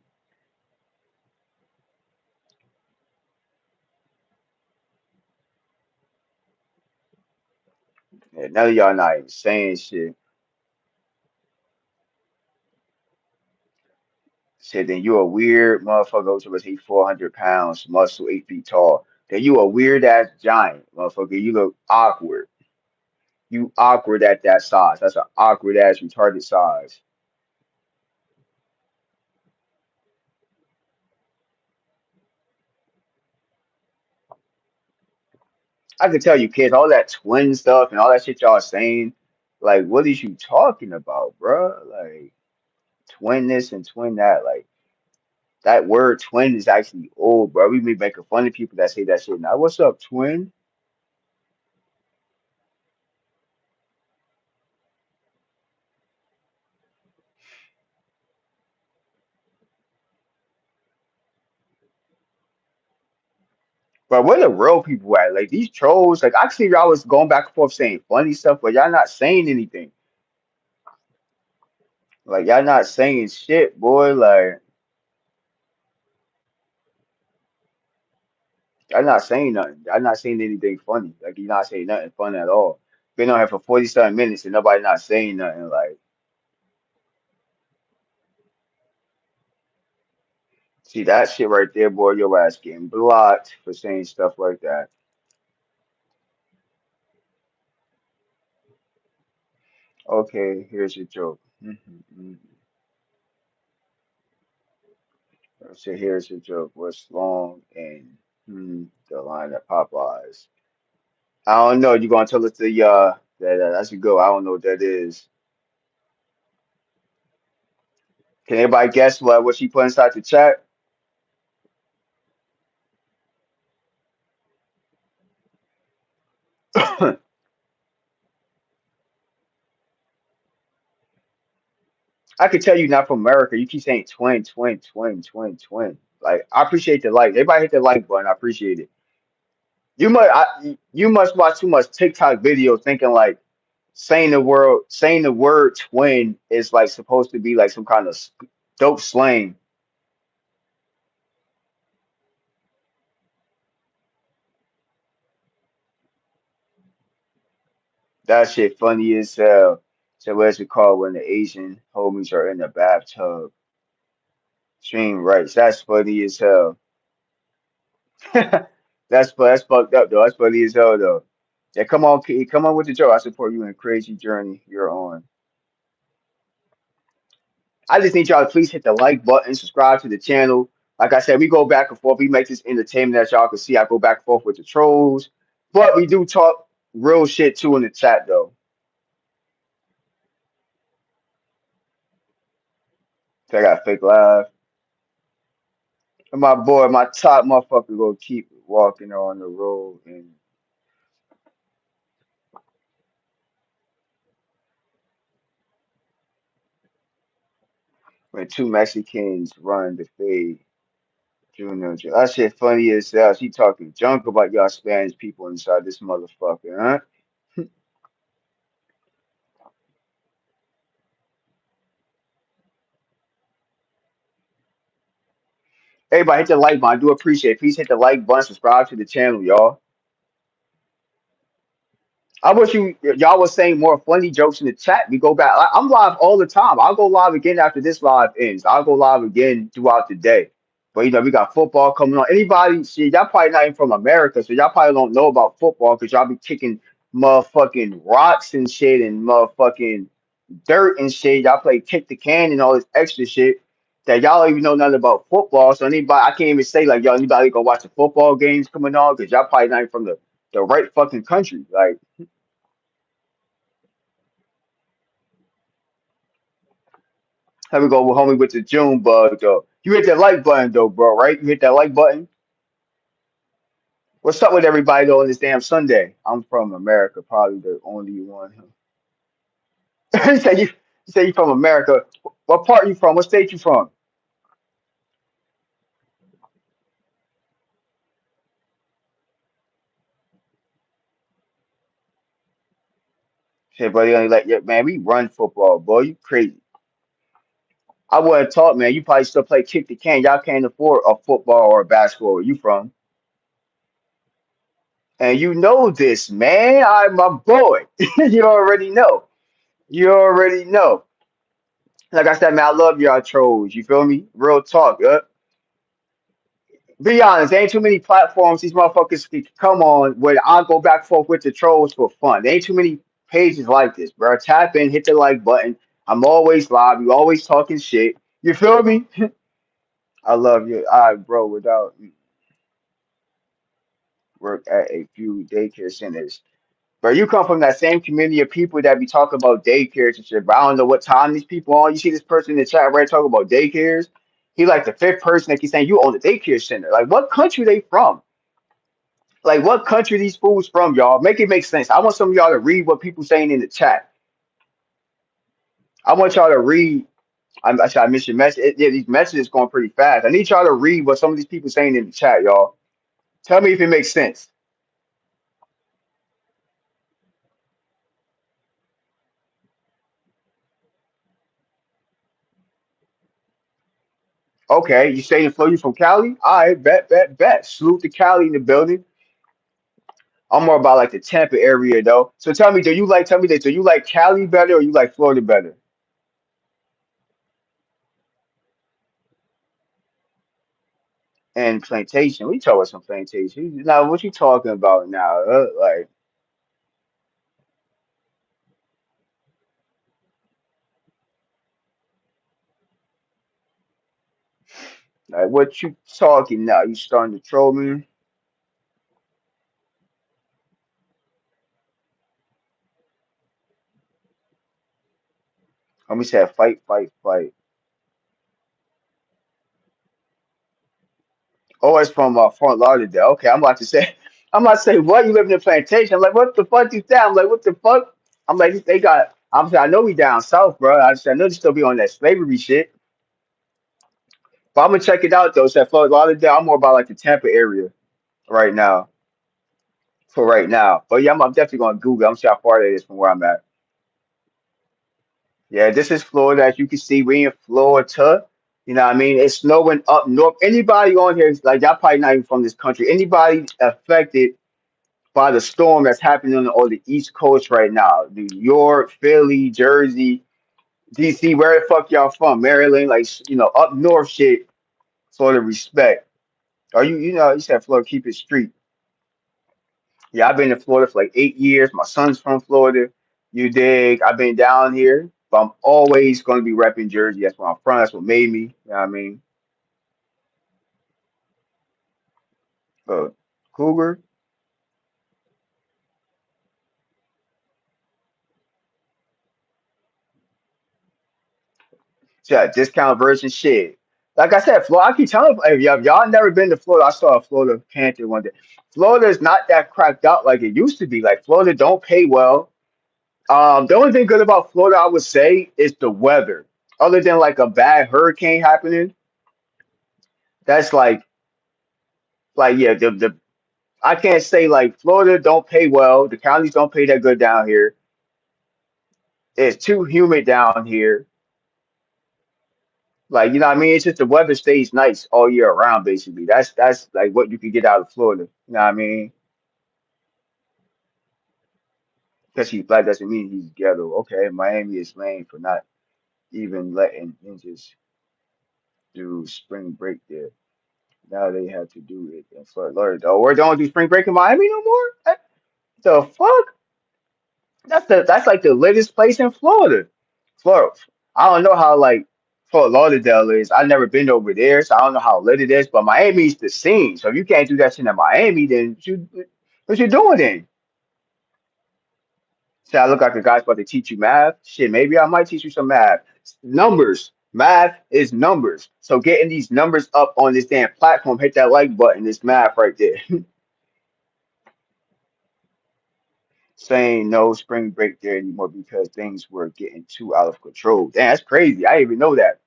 Yeah, none of y'all not even saying shit. Said then you a weird motherfucker who's supposed to 400 pounds, muscle 8 feet tall. Then you a weird ass giant, motherfucker. You look awkward. You awkward at that size. That's an awkward ass retarded size. I can tell you kids, all that twin stuff and all that shit y'all saying, like what is you talking about, bruh? Like twin this and twin that. Like that word twin is actually old, bro. We be making fun of people that say that shit now. What's up, twin? But where the real people at? Like these trolls, like I see y'all was going back and forth saying funny stuff, but y'all not saying anything. Like y'all not saying shit, boy. Like y'all not saying nothing. Y'all not saying anything funny. Like you're not saying nothing funny at all. Been on here for 47 minutes and nobody not saying nothing. Like see that shit right there, boy. Your ass getting blocked for saying stuff like that. Okay, here's your joke. So here's your joke. What's long and the line at Popeyes? I don't know. You gonna tell us that's a go. I don't know what that is. Can anybody guess what she put inside the chat? I could tell you not from America. You keep saying twin, twin, twin, twin, twin. Like I appreciate the like. Everybody hit the like button. I appreciate it. You must watch too much TikTok videos thinking like saying the word twin is like supposed to be like some kind of dope slang. That shit funny as hell. So what's it called when the Asian homies are in the bathtub? Stream rights. That's funny as hell. That's fucked up though. That's funny as hell though. Yeah, come on, kid, come on with the joke. I support you in a crazy journey you're on. I just need y'all to please hit the like button, subscribe to the channel. Like I said, we go back and forth. We make this entertainment as y'all can see. I go back and forth with the trolls, but we do talk real shit too in the chat though. So I got fake live. And my boy, my top motherfucker, go keep walking on the road and when two Mexicans run the fade. Junior, that shit funny as hell. She talking junk about y'all Spanish people inside this motherfucker, huh? Everybody hit the like button. I do appreciate it. Please hit the like button, subscribe to the channel, y'all. I wish y'all was saying more funny jokes in the chat. We go back. I'm live all the time. I'll go live again after this live ends. I'll go live again throughout the day. But we got football coming on. Anybody, see, y'all probably not even from America, so y'all probably don't know about football because y'all be kicking motherfucking rocks and shit and motherfucking dirt and shit. Y'all play kick the can and all this extra shit that y'all don't even know nothing about football. So anybody, I can't even say like y'all anybody go watch the football games coming on because y'all probably not even from the right fucking country. Like, here we go with homie with the June bug though. You hit that like button though, bro, right? You hit that like button. What's up with everybody though on this damn Sunday? I'm from America, probably the only one. you say you, you say you from America. What part you from? What state you from? Shit, buddy, only like yeah, man. We run football, boy. You crazy. I wouldn't talk, man. You probably still play kick the can. Y'all can't afford a football or a basketball. Where you from? And you know this, man. I'm my boy. you already know. You already know. Like I said, man, I love y'all trolls. You feel me? Real talk. Be honest, there ain't too many platforms these motherfuckers can come on where I'll go back and forth with the trolls for fun. There ain't too many pages like this, bro. Tap in, hit the like button. I'm always live. You always talking shit. You feel me? I love you. I bro, without work at a few daycare centers. But you come from that same community of people that be talking about daycares and shit. But I don't know what time these people on. You see this person in the chat right talking about daycares. He like the fifth person that keep saying you own a daycare center. Like what country they from? Like what country these fools from, y'all? Make it make sense. I want some of y'all to read what people saying in the chat. I want y'all to read. I missed your message. Yeah, these messages going pretty fast. I need y'all to read what some of these people saying in the chat, y'all. Tell me if it makes sense. Okay, you say in Florida, you from Cali? All right, bet, bet, bet. Salute to Cali in the building. I'm more about like the Tampa area though. So tell me, tell me this, do you like Cali better or you like Florida better? And plantation, we talk about some plantation. Now, what you talking about now? Like what you talking now? You starting to troll me? Let me say fight, fight, fight. Oh, it's from Fort Lauderdale. Okay, I'm about to say, I'm about to say, what you live in a plantation? I'm like, what the fuck is that? I'm like, what the fuck? I'm like, they got. I'm saying, I know we down south, bro. I know they still be on that slavery shit. But I'm gonna check it out though. It's at Fort Lauderdale. I'm more about like the Tampa area right now. For right now. But yeah, I'm definitely gonna Google. I'm see how far that is from where I'm at. Yeah, this is Florida. As you can see, we in Florida. You know what I mean? It's snowing up north. Anybody on here is like y'all probably not even from this country. Anybody affected by the storm that's happening on the East Coast right now. New York, Philly, Jersey, DC, where the fuck y'all from? Maryland, like up north shit, sort of respect. Are you you said Florida, keep it street. Yeah, I've been in Florida for like 8 years. My son's from Florida. You dig? I've been down here, but I'm always going to be repping Jersey. That's where I'm from. That's what made me. You know what I mean? Uh, Cougar. Yeah, discount version shit. Like I said, Florida. I keep telling y'all never been to Florida. I saw a Florida Panther one day. Florida is not that cracked out like it used to be. Like Florida don't pay well. The only thing good about Florida, I would say, is the weather. Other than like a bad hurricane happening, that's like yeah, the I can't say like Florida don't pay well. The counties don't pay that good down here. It's too humid down here. Like you know what I mean? It's just the weather stays nice all year around. Basically, that's like what you can get out of Florida. You know what I mean? Because he's black doesn't mean he's ghetto. Okay, Miami is lame for not even letting ninjas do spring break there. Now they have to do it in Fort Lauderdale. Or don't do spring break in Miami no more? What the fuck? That's like the latest place in Florida. Florida. I don't know how like Fort Lauderdale is. I've never been over there, so I don't know how lit it is. But Miami's the scene. So if you can't do that shit in Miami, then what you doing then? Say I look like a guy's about to teach you math. Shit, maybe I might teach you some math. Numbers. Math is numbers. So getting these numbers up on this damn platform, hit that like button. It's math right there. Saying no spring break there anymore because things were getting too out of control. Damn, that's crazy. I didn't even know that.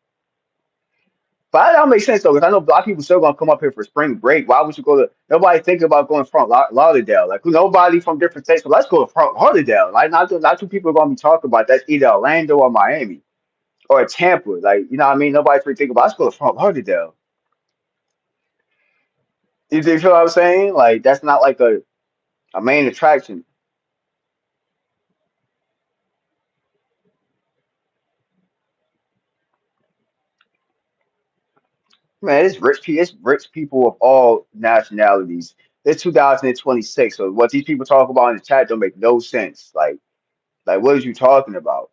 But that don't make sense though, because I know black people still gonna come up here for spring break. Why would you go to? Nobody think about going from Lauderdale. Like nobody from different states. So let's go to front Lauderdale. Like not two people are gonna be talking about that's either Orlando or Miami or Tampa. Like you know what I mean? Nobody's really thinking about let's go to front Lauderdale. You feel what I'm saying? Like that's not like a main attraction. Man, it's rich people of all nationalities. It's 2026, so what these people talk about in the chat don't make no sense. Like what are you talking about?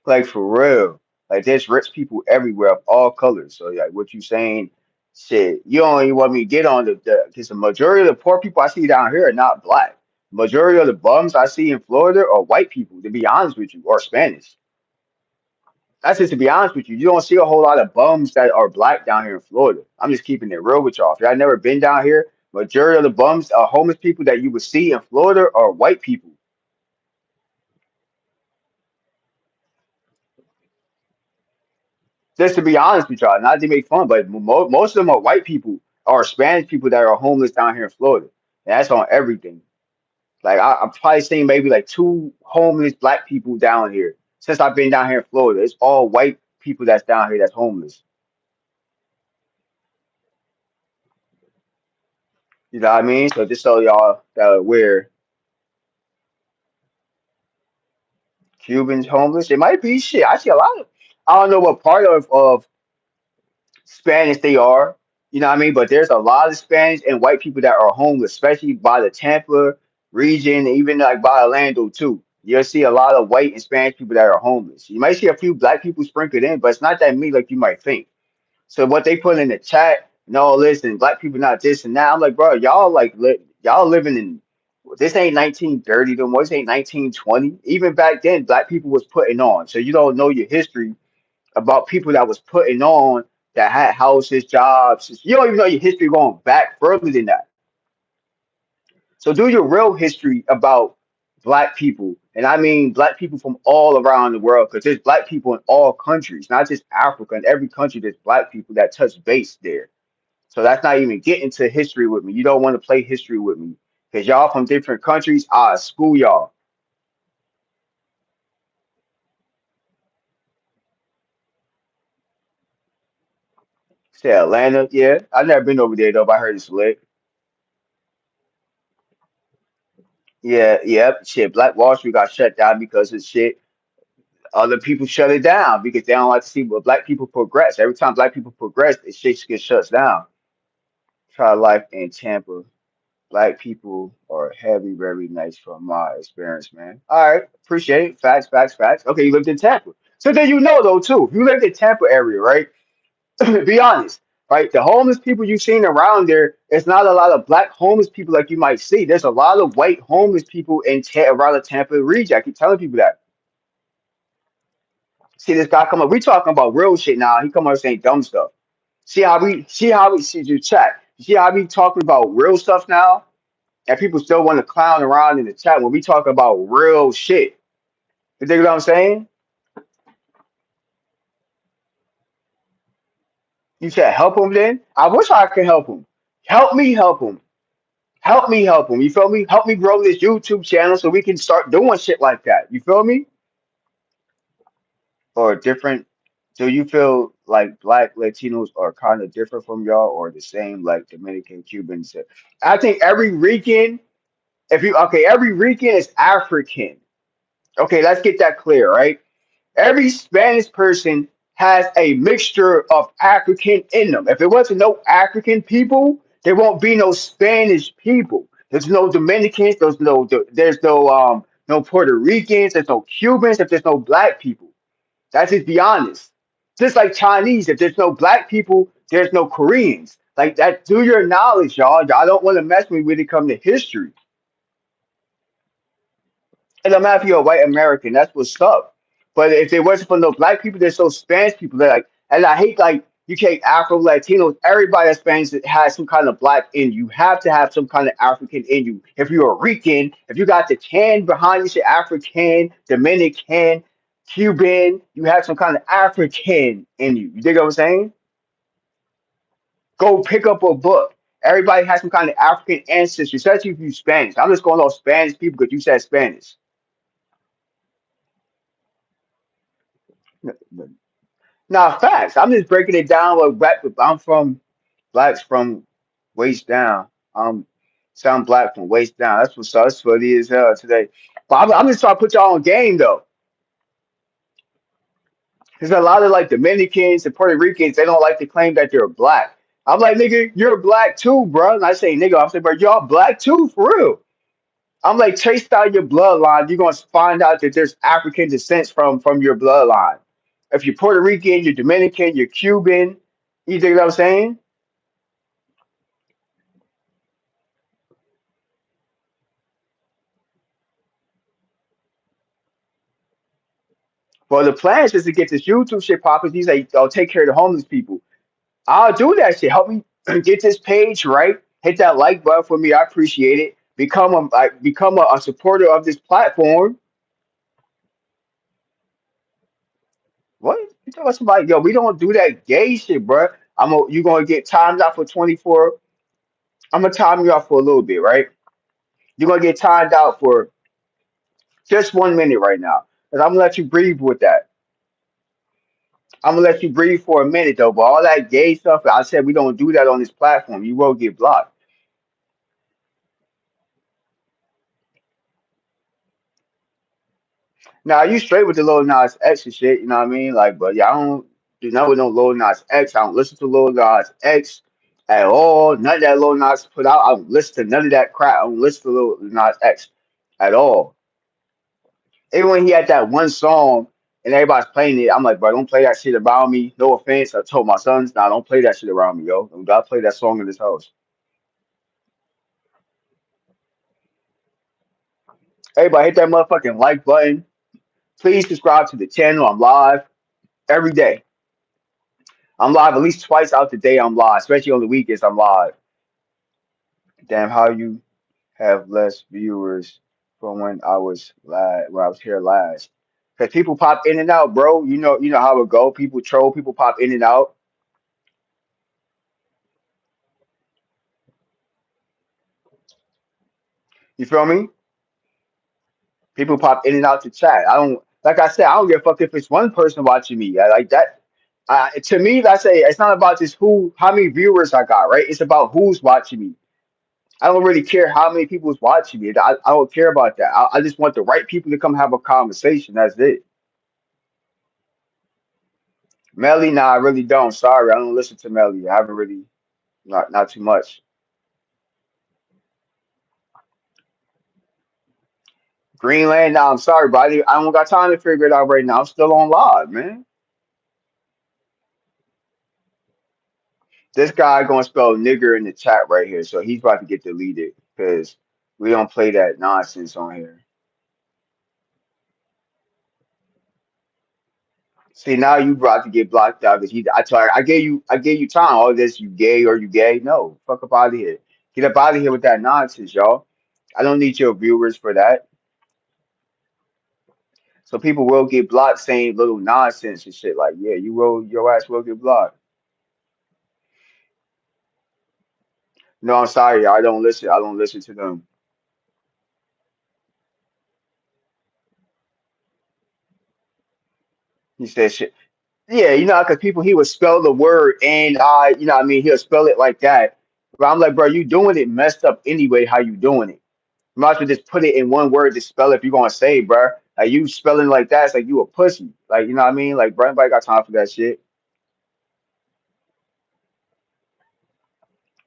Like for real. Like there's rich people everywhere of all colors. So like what you saying, shit, you don't even want me to get on because the majority of the poor people I see down here are not black. Majority of the bums I see in Florida are white people, to be honest with you, or Spanish. That's just to be honest with you. You don't see a whole lot of bums that are black down here in Florida. I'm just keeping it real with y'all. If y'all never been down here, majority of the bums, homeless people that you would see in Florida are white people. Just to be honest with y'all, not to make fun, but most of them are white people or Spanish people that are homeless down here in Florida. And that's on everything. Like I've probably seen maybe like two homeless black people down here since I've been down here in Florida. It's all white people that's down here that's homeless. You know what I mean? So just so y'all that are aware, Cubans homeless. It might be shit. I see a lot of. I don't know what part of Spanish they are. You know what I mean? But there's a lot of Spanish and white people that are homeless, especially by the Tampa region, even like by Orlando too. You'll see a lot of white and Spanish people that are homeless. You might see a few black people sprinkled in, but it's not that many like you might think. So what they put in the chat, no, listen, black people not this and that. I'm like, bro, y'all y'all living in this ain't 1930 no more. This ain't 1920. Even back then, black people was putting on. So you don't know your history about people that was putting on that had houses, jobs. You don't even know your history going back further than that. So do your real history about black people. And I mean black people from all around the world, because there's black people in all countries, not just Africa. In every country, there's black people that touch base there. So that's not even getting to history with me. You don't want to play history with me. Because y'all from different countries, I school y'all. Say Atlanta, yeah. I've never been over there though, but I heard it's lit. Yeah, yep. Shit, Black Wall Street got shut down because of shit. Other people shut it down because they don't like to see what black people progress. Every time black people progress, it shit gets shut down. Try life in Tampa. Black people are heavy, very nice from my experience, man. All right, appreciate it. Facts, facts, facts. Okay, you lived in Tampa. So then you know though too. If you lived in Tampa area, right? Be honest, right? The homeless people you've seen around there, it's not a lot of black homeless people like you might see. There's a lot of white homeless people around the Tampa region. I keep telling people that. See this guy come up. We talking about real shit now. He come up saying dumb stuff. See how we see you chat. See how we talking about real stuff now, and people still want to clown around in the chat when we talk about real shit. You think what I'm saying? You said help him then. I wish I could help him. Help me help him. Help me help him. You feel me? Help me grow this YouTube channel so we can start doing shit like that. You feel me? Or different. Do you feel like black Latinos are kind of different from y'all or the same like Dominican, Cubans? I think every Rican, if you okay, every Rican is African. Okay, let's get that clear, right? Every Spanish person has a mixture of African in them. If it wasn't no African people, there won't be no Spanish people. There's no Dominicans. There's no Puerto Ricans. There's no Cubans. If there's no black people, that's just be honest. Just like Chinese, if there's no black people, there's no Koreans. Like that. Do your knowledge, y'all. Y'all don't want to mess with me when it comes to history. It don't matter if you're a white American. That's what's up. But if it wasn't for no black people, there's so Spanish people that like, and I hate like you take Afro Latinos. Everybody that's Spanish that has some kind of black in you. You have to have some kind of African in you. If you're a Rican, if you got the can behind you, say African, Dominican, Cuban, you have some kind of African in you. You dig what I'm saying? Go pick up a book. Everybody has some kind of African ancestry, especially if you Spanish. I'm just going off Spanish people because you said Spanish. Nah, facts. I'm just breaking it down with black people. I'm from blacks from waist down. Sound black from waist down. That's what it is today. But I'm just trying to put y'all on game though. There's a lot of like Dominicans and Puerto Ricans, they don't like to claim that they're black. I'm like, nigga, you're black too, bro. And I say, nigga, I'm saying, bro, y'all black too, for real. I'm like, trace down your bloodline, you're gonna find out that there's African descent from your bloodline. If you're Puerto Rican, you're Dominican, you're Cuban, you dig what I'm saying? Well, the plan is just to get this YouTube shit popping. He's like, "Oh, take care of the homeless people." I'll do that shit. Help me get this page right. Hit that like button for me. I appreciate it. Become a supporter of this platform. What you talking about? Somebody, yo, we don't do that gay shit, bro. You gonna get timed out for 24. I'm gonna time you out for a little bit, right? You're gonna get timed out for just 1 minute right now, cause I'm gonna let you breathe with that. I'm gonna let you breathe for a minute though, but all that gay stuff, I said we don't do that on this platform. You will get blocked. Now you straight with the Lil Nas X and shit, you know what I mean? Like, but yeah, I don't do nothing with no Lil Nas X. I don't listen to Lil Nas X at all. None of that Lil Nas put out. I don't listen to none of that crap. I don't listen to Lil Nas X at all. Even when he had that one song and everybody's playing it, I'm like, bro, don't play that shit around me. No offense. I told my sons, nah, don't play that shit around me, yo. Don't gotta play that song in this house. Everybody hit that motherfucking like button. Please subscribe to the channel. I'm live every day. I'm live at least twice out the day. I'm live, especially on the weekends. I'm live. Damn, how you have less viewers from when I was here last? Cause people pop in and out, bro. You know how it go. People troll. People pop in and out. You feel me? People pop in and out to chat. I don't like I said. I don't give a fuck if it's one person watching me. I like that. To me, I say it's not about just how many viewers I got, right? It's about who's watching me. I don't really care how many people is watching me. I don't care about that. I just want the right people to come have a conversation. That's it. Melly, nah, I really don't. Sorry, I don't listen to Melly. I haven't really, not too much. Greenland. Now I'm sorry, but I don't got time to figure it out right now. I'm still on live, man. This guy gonna spell nigger in the chat right here, so he's about to get deleted because we don't play that nonsense on here. See, now you about to get blocked out because I gave you time. All this, you gay or you gay? No, fuck up out of here. Get up out of here with that nonsense, y'all. I don't need your viewers for that. So people will get blocked saying little nonsense and shit like, yeah, your ass will get blocked. No, I'm sorry, I don't listen. I don't listen to them. He said shit. Yeah, because people he would spell the word and what I mean, he'll spell it like that. But I'm like, bro, you doing it messed up anyway. How you doing it? You might as well just put it in one word to spell it if you're gonna say, bro. Like you spelling like that, it's like you a pussy. Like what I mean? Like, bro, anybody got time for that shit?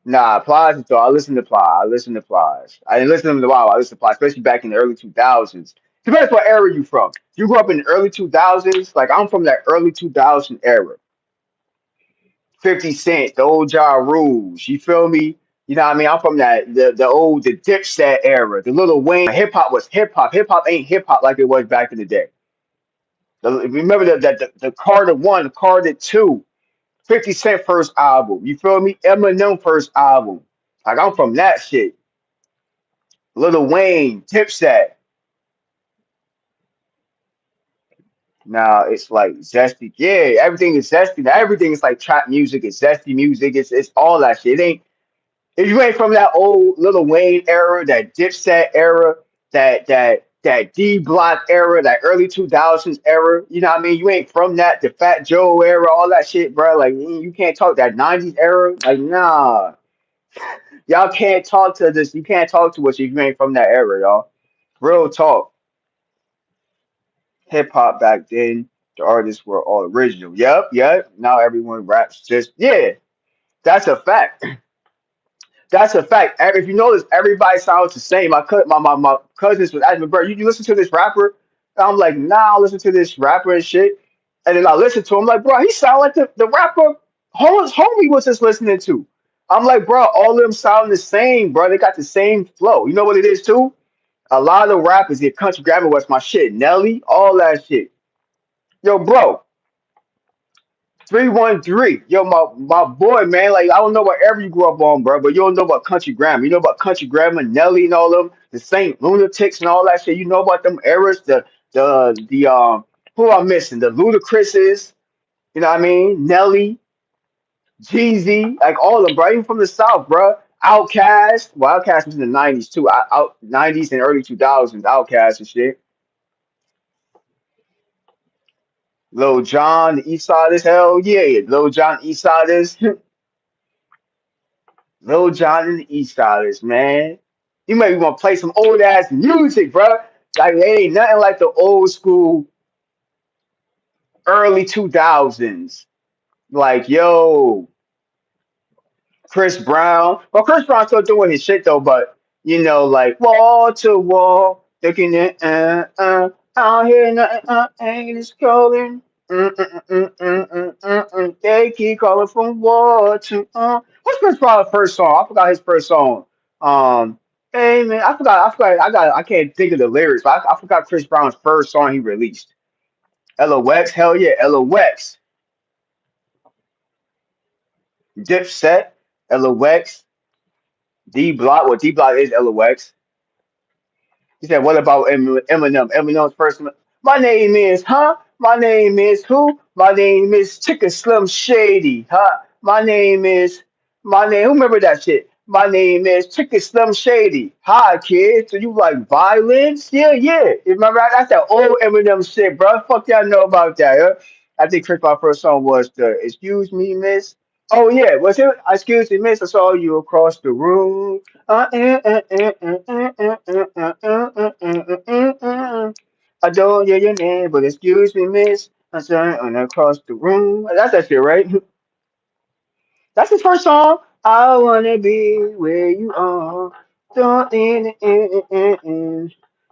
Nah, Plies though. I listen to Plies. I listen to Plies. I didn't listen to them in a while. I listen to Plies, especially back in the early 2000s. Depends what era you from. You grew up in the early 2000s. Like I'm from that early 2000 era. 50 Cent, the old Ja Rules. You feel me? You know what I mean? I'm from the Dipset era, the Little Wayne. Hip hop was hip hop. Hip hop ain't hip hop like it was back in the day. Remember the Carter one, Carter two, 50 Cent first album. You feel me? Eminem first album. Like I'm from that shit. Little Wayne, Dipset. Now it's like zesty. Yeah, everything is zesty. Now everything is like trap music. It's zesty music. It's all that shit. It ain't if you ain't from that old Little Wayne era, that Dipset era, that D Block era, that early 2000s era, you know what I mean? You ain't from that, the Fat Joe era, all that shit, bro. Like you can't talk that 90s era. Like nah, y'all can't talk to this. You can't talk to us if you ain't from that era, y'all. Real talk. Hip hop back then, the artists were all original. Yep, yep. Now everyone raps just yeah. That's a fact. That's a fact. If you notice, everybody sounds the same. My cousins was asking me, bro, you listen to this rapper? And I'm like, nah, I listen to this rapper and shit. And then I listen to him, like, bro, he sound like the rapper homie was just listening to. I'm like, bro, all of them sound the same, bro. They got the same flow. You know what it is too? A lot of rappers get country grammar was my shit. Nelly, all that shit. Yo, bro, 313. Yo, my boy, man. Like, I don't know whatever you grew up on, bro, but you don't know about country grammar. You know about country grammar, Nelly and all of them, the Saint Lunatics and all that shit. You know about them eras, the who I'm missing, the Ludacris's, you know what I mean? Nelly, Jeezy, like all of them, bro. Even from the South, bro. Outkast. Well, Outkast was in the 90s too. Out 90s and early 2000s, Outkast and shit. Lil Jon, the East Side is hell yeah. Lil Jon, East Side is. Lil Jon and the East Siders, man. You might want to play some old ass music, bro. Like it ain't nothing like the old school early 2000s. Like, yo, Chris Brown. Well, Chris Brown's still doing his shit though, but like wall to wall, looking at I don't hear nothing, ain't it's calling. They keep calling from war to What's Chris Brown's first song? I forgot his first song. Um, hey man, I can't think of the lyrics, but I forgot Chris Brown's first song he released. LOX, hell yeah, LOX. Dipset, LOX. D Block. Well, D Block is LOX. He said, "What about Eminem? Eminem's first. My name is huh? My name is who? My name is Chicken Slim Shady. Huh? My name is my name. Who remember that shit? My name is Chicken Slim Shady. Hi, kid. So you like violence? Yeah, yeah. You remember that's that old Eminem shit, bro. Fuck y'all know about that. Huh? I think Chris my first song was the Excuse Me, Miss. Oh yeah, was it? Excuse me, Miss. I saw you across the room. I don't hear your name, but excuse me, Miss. I saw on across the room. That's that shit, right? That's his first song. I wanna be where you are. Don't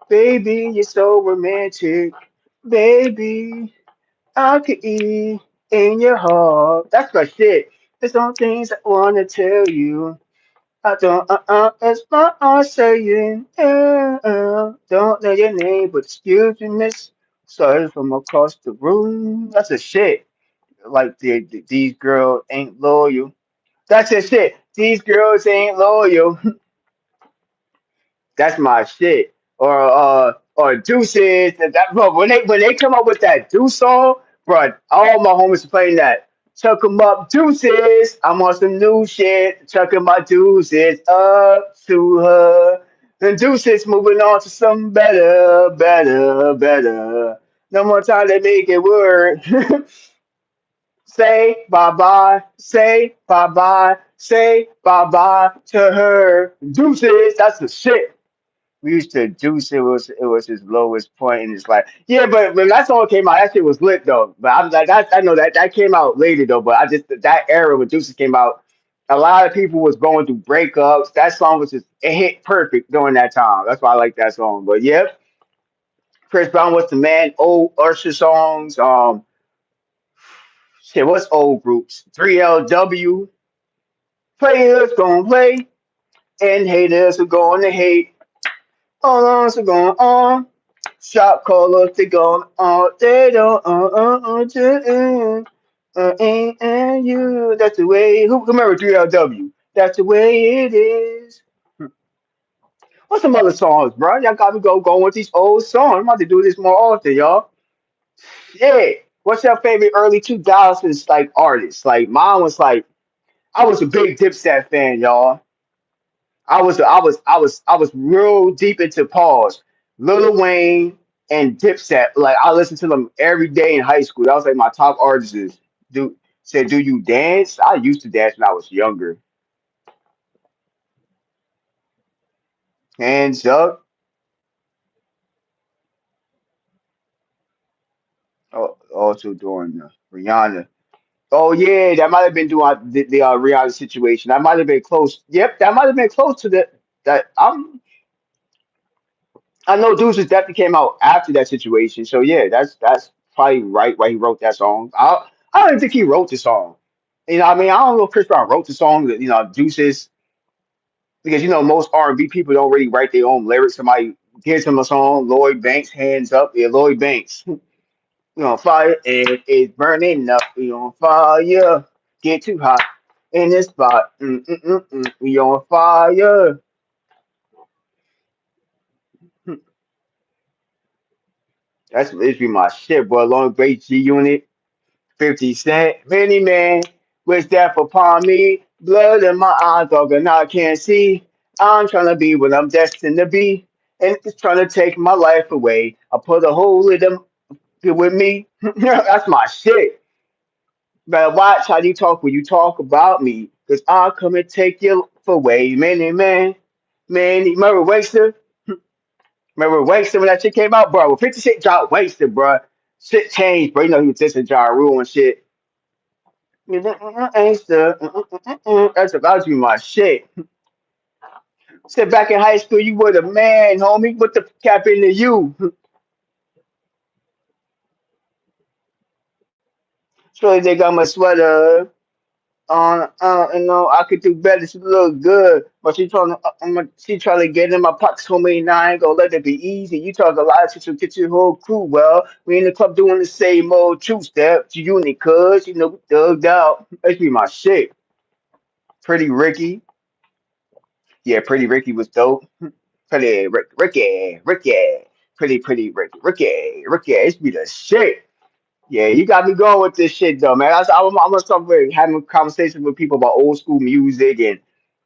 Baby, you're so romantic. Baby, I could eat in your heart. That's my shit. There's some things I wanna tell you. I don't, it's my heart saying, don't know your name, but excuse me, miss. Sorry from across the room. That's a shit. Like, these girls ain't loyal. That's a shit. These girls ain't loyal. That's my shit. Or Deuces. Bro, when they come up with that Deuce song, bro, all my homies are playing that. Chuck 'em up, Deuces. I'm on some new shit. Chucking my deuces up to her. And Deuces moving on to some better, better, better. No more time to make it work. Say bye bye, say bye bye, say bye bye to her. Deuces, that's the shit. We used to Deuce. It was his lowest point in his life. Yeah, but when that song came out, that shit was lit though. But I'm like, I know that came out later though. But I just that era when Deuces came out, a lot of people was going through breakups. That song was just it hit perfect during that time. That's why I like that song. But yeah, Chris Brown was the man. Old Usher songs. Shit, what's old groups? 3LW. Players gonna play, and haters are gonna hate. All on are going on. Shot callers, they going on. They don't, and you. That's the way. Who remember 3LW? That's the way it is. What's some other songs, bro? Y'all got me going with these old songs. I'm about to do this more often, y'all. Yeah. What's your favorite early 2000s like artist? Like mine was like I was a big Dipset fan, y'all. I was real deep into pause. Lil Wayne and Dipset. Like I listened to them every day in high school. That was like my top artists. Do said, do you dance? I used to dance when I was younger. Hands up. Oh, also doing Rihanna. Oh yeah, that might have been doing the Rihanna situation. That might have been close. Yep, that might have been close to the that. I know Deuces definitely came out after that situation. So yeah, that's probably right why he wrote that song. I don't even think he wrote the song. You know, what I mean, I don't know if Chris Brown wrote the song. That Deuces because most R&B people don't really write their own lyrics. Somebody gives them a song. Lloyd Banks, hands up. Yeah, Lloyd Banks. We on fire. It's burning up. We on fire. Get too hot in this spot. We on fire. That's literally my shit, boy. Long great G Unit. 50 Cent, many man, wish death upon me. Blood in my eyes, dog, and I can't see. I'm trying to be what I'm destined to be, and it's trying to take my life away. I put a hole in them with me. That's my shit. Better watch how you talk when you talk about me, cause I'll come and take your life away. Many man, many. Remember Waster? Remember Waster when that shit came out, bro? When 50 Cent dropped Waster, bro. Shit changed, bro. You know he was dissing Ja Rule and shit. Gangsta. That's about to be my shit. Said back in high school, you were the man, homie. What the cap into you? So they got my sweater on. I could do better. She look good, but she trying to get in my pockets, homie. And I ain't gonna let it be easy. You talk a lot, she should get your whole crew. Well, we in the club doing the same old two step. G Unit, cuz we thugged out. That's be my shit. Pretty Ricky, yeah, Pretty Ricky was dope. Ricky, pretty Ricky. It's be the shit. Yeah, you got me going with this shit though, man. I'm gonna start having conversations with people about old school music and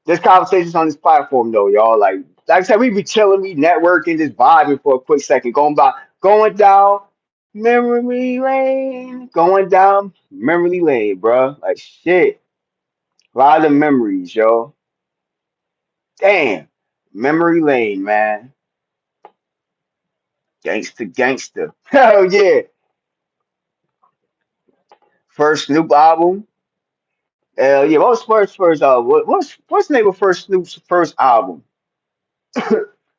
there's conversations on this platform though, y'all. Like I said, we be chilling, we networking, just vibing for a quick second, going down memory lane, going down memory lane, bro. Like shit, a lot of memories, yo. Damn, memory lane, man. Gangster, gangster. Hell yeah. First Snoop album. Hell yeah. What was first? What's the name of first Snoop's first album?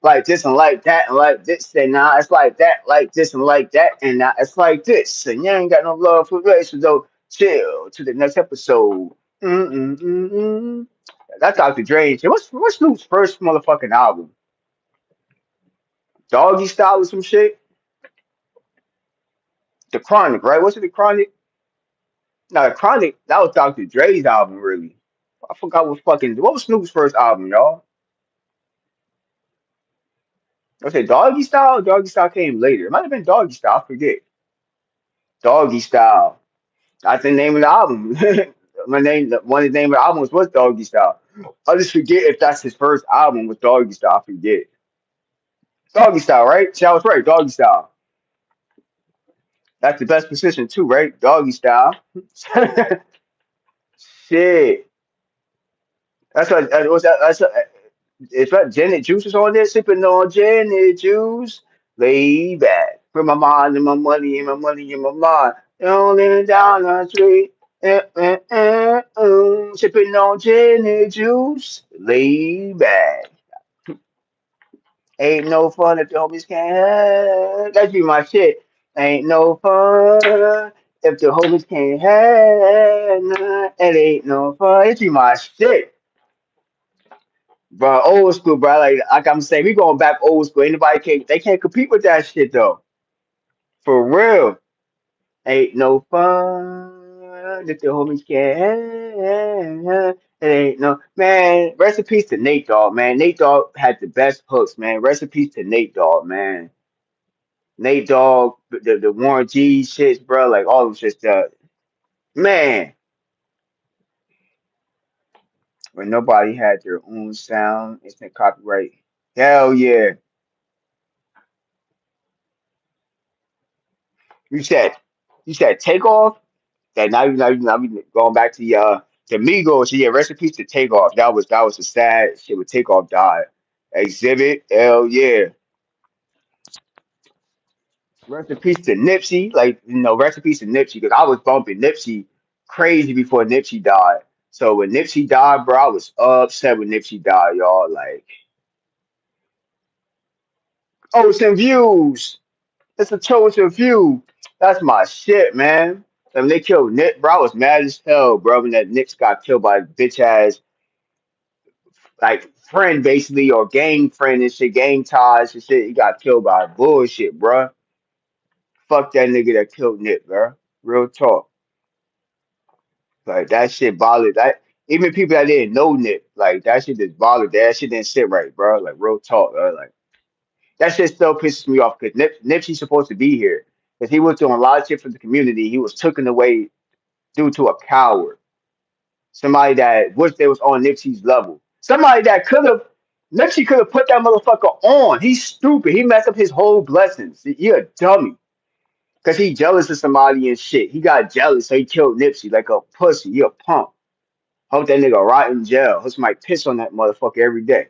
like this and like that and like this and now it's like that, like this and like that and now it's like this and you ain't got no love for race, so chill to the next episode. Mm-mm-mm-mm. That's Dr. Dre. Shit. What's Snoop's first motherfucking album? Doggy Style or some shit? The Chronic, right? What's it, The Chronic? No, The Chronic, that was Dr. Dre's album, really. I forgot what was Snoop's first album, y'all? I say Doggy Style. Doggy Style came later. It might have been Doggy Style. I forget. Doggy Style. That's the name of the album. One of the name of the albums was Doggy Style. I just forget if that's his first album was Doggy Style. I forget. Doggy Style, right? See, I was right. Doggy Style. That's the best position too, right? Doggy Style. Shit. That's what. What's that? It's what Janet Juice is on there, sipping on Janet Juice. Lay back, put my mind and my money and my money in my mind. Rolling down the street, sipping on Janet Juice. Lay back, ain't no fun if the homies can't have. That be my shit. Ain't no fun if the homies can't have none. It ain't no fun. It be my shit. Bro, old school, bro. Like I'm saying, we going back old school. Anybody can't they can't compete with that shit though. For real. Ain't no fun that the homies can't have. It ain't no man. Rest in peace to Nate Dogg, man. Nate Dogg had the best hooks, man. Rest in peace to Nate Dogg, man. Nate Dogg, the Warren G shits, bro. Like all of them shits. Man, when nobody had their own sound, instant copyright. Hell yeah. You said you said Takeoff. That now we going back to Migos. So yeah, rest in peace to Takeoff. That was a sad shit when Takeoff died. Exhibit, hell yeah. Rest in peace to Nipsey. Like rest in peace to Nipsey because I was bumping Nipsey crazy before Nipsey died. So when Nipsey died, bro, I was upset when Nipsey died, y'all. Like, oh, some views. It's a chosen view. That's my shit, man. And when they killed Nip, bro, I was mad as hell, bro, when that Nips got killed by a bitch ass like friend basically or gang friend and shit, gang ties and shit. He got killed by bullshit, bruh. Fuck that nigga that killed Nip, bruh. Real talk. Like that shit bothered that even people that didn't know Nip, like that shit just bothered. That shit didn't sit right, bro. Like real talk, bro. Like that shit still pisses me off because Nipsey's supposed to be here. Because he was doing a lot of shit for the community. He was taken away due to a coward. Somebody that wish they was on Nipsey's level. Somebody that could have Nipsey could have put that motherfucker on. He's stupid. He messed up his whole blessings. He a dummy. Cause he jealous of somebody and shit. He got jealous, so he killed Nipsey like a pussy. He a punk. Hope that nigga rot in jail. Hope somebody piss on that motherfucker every day.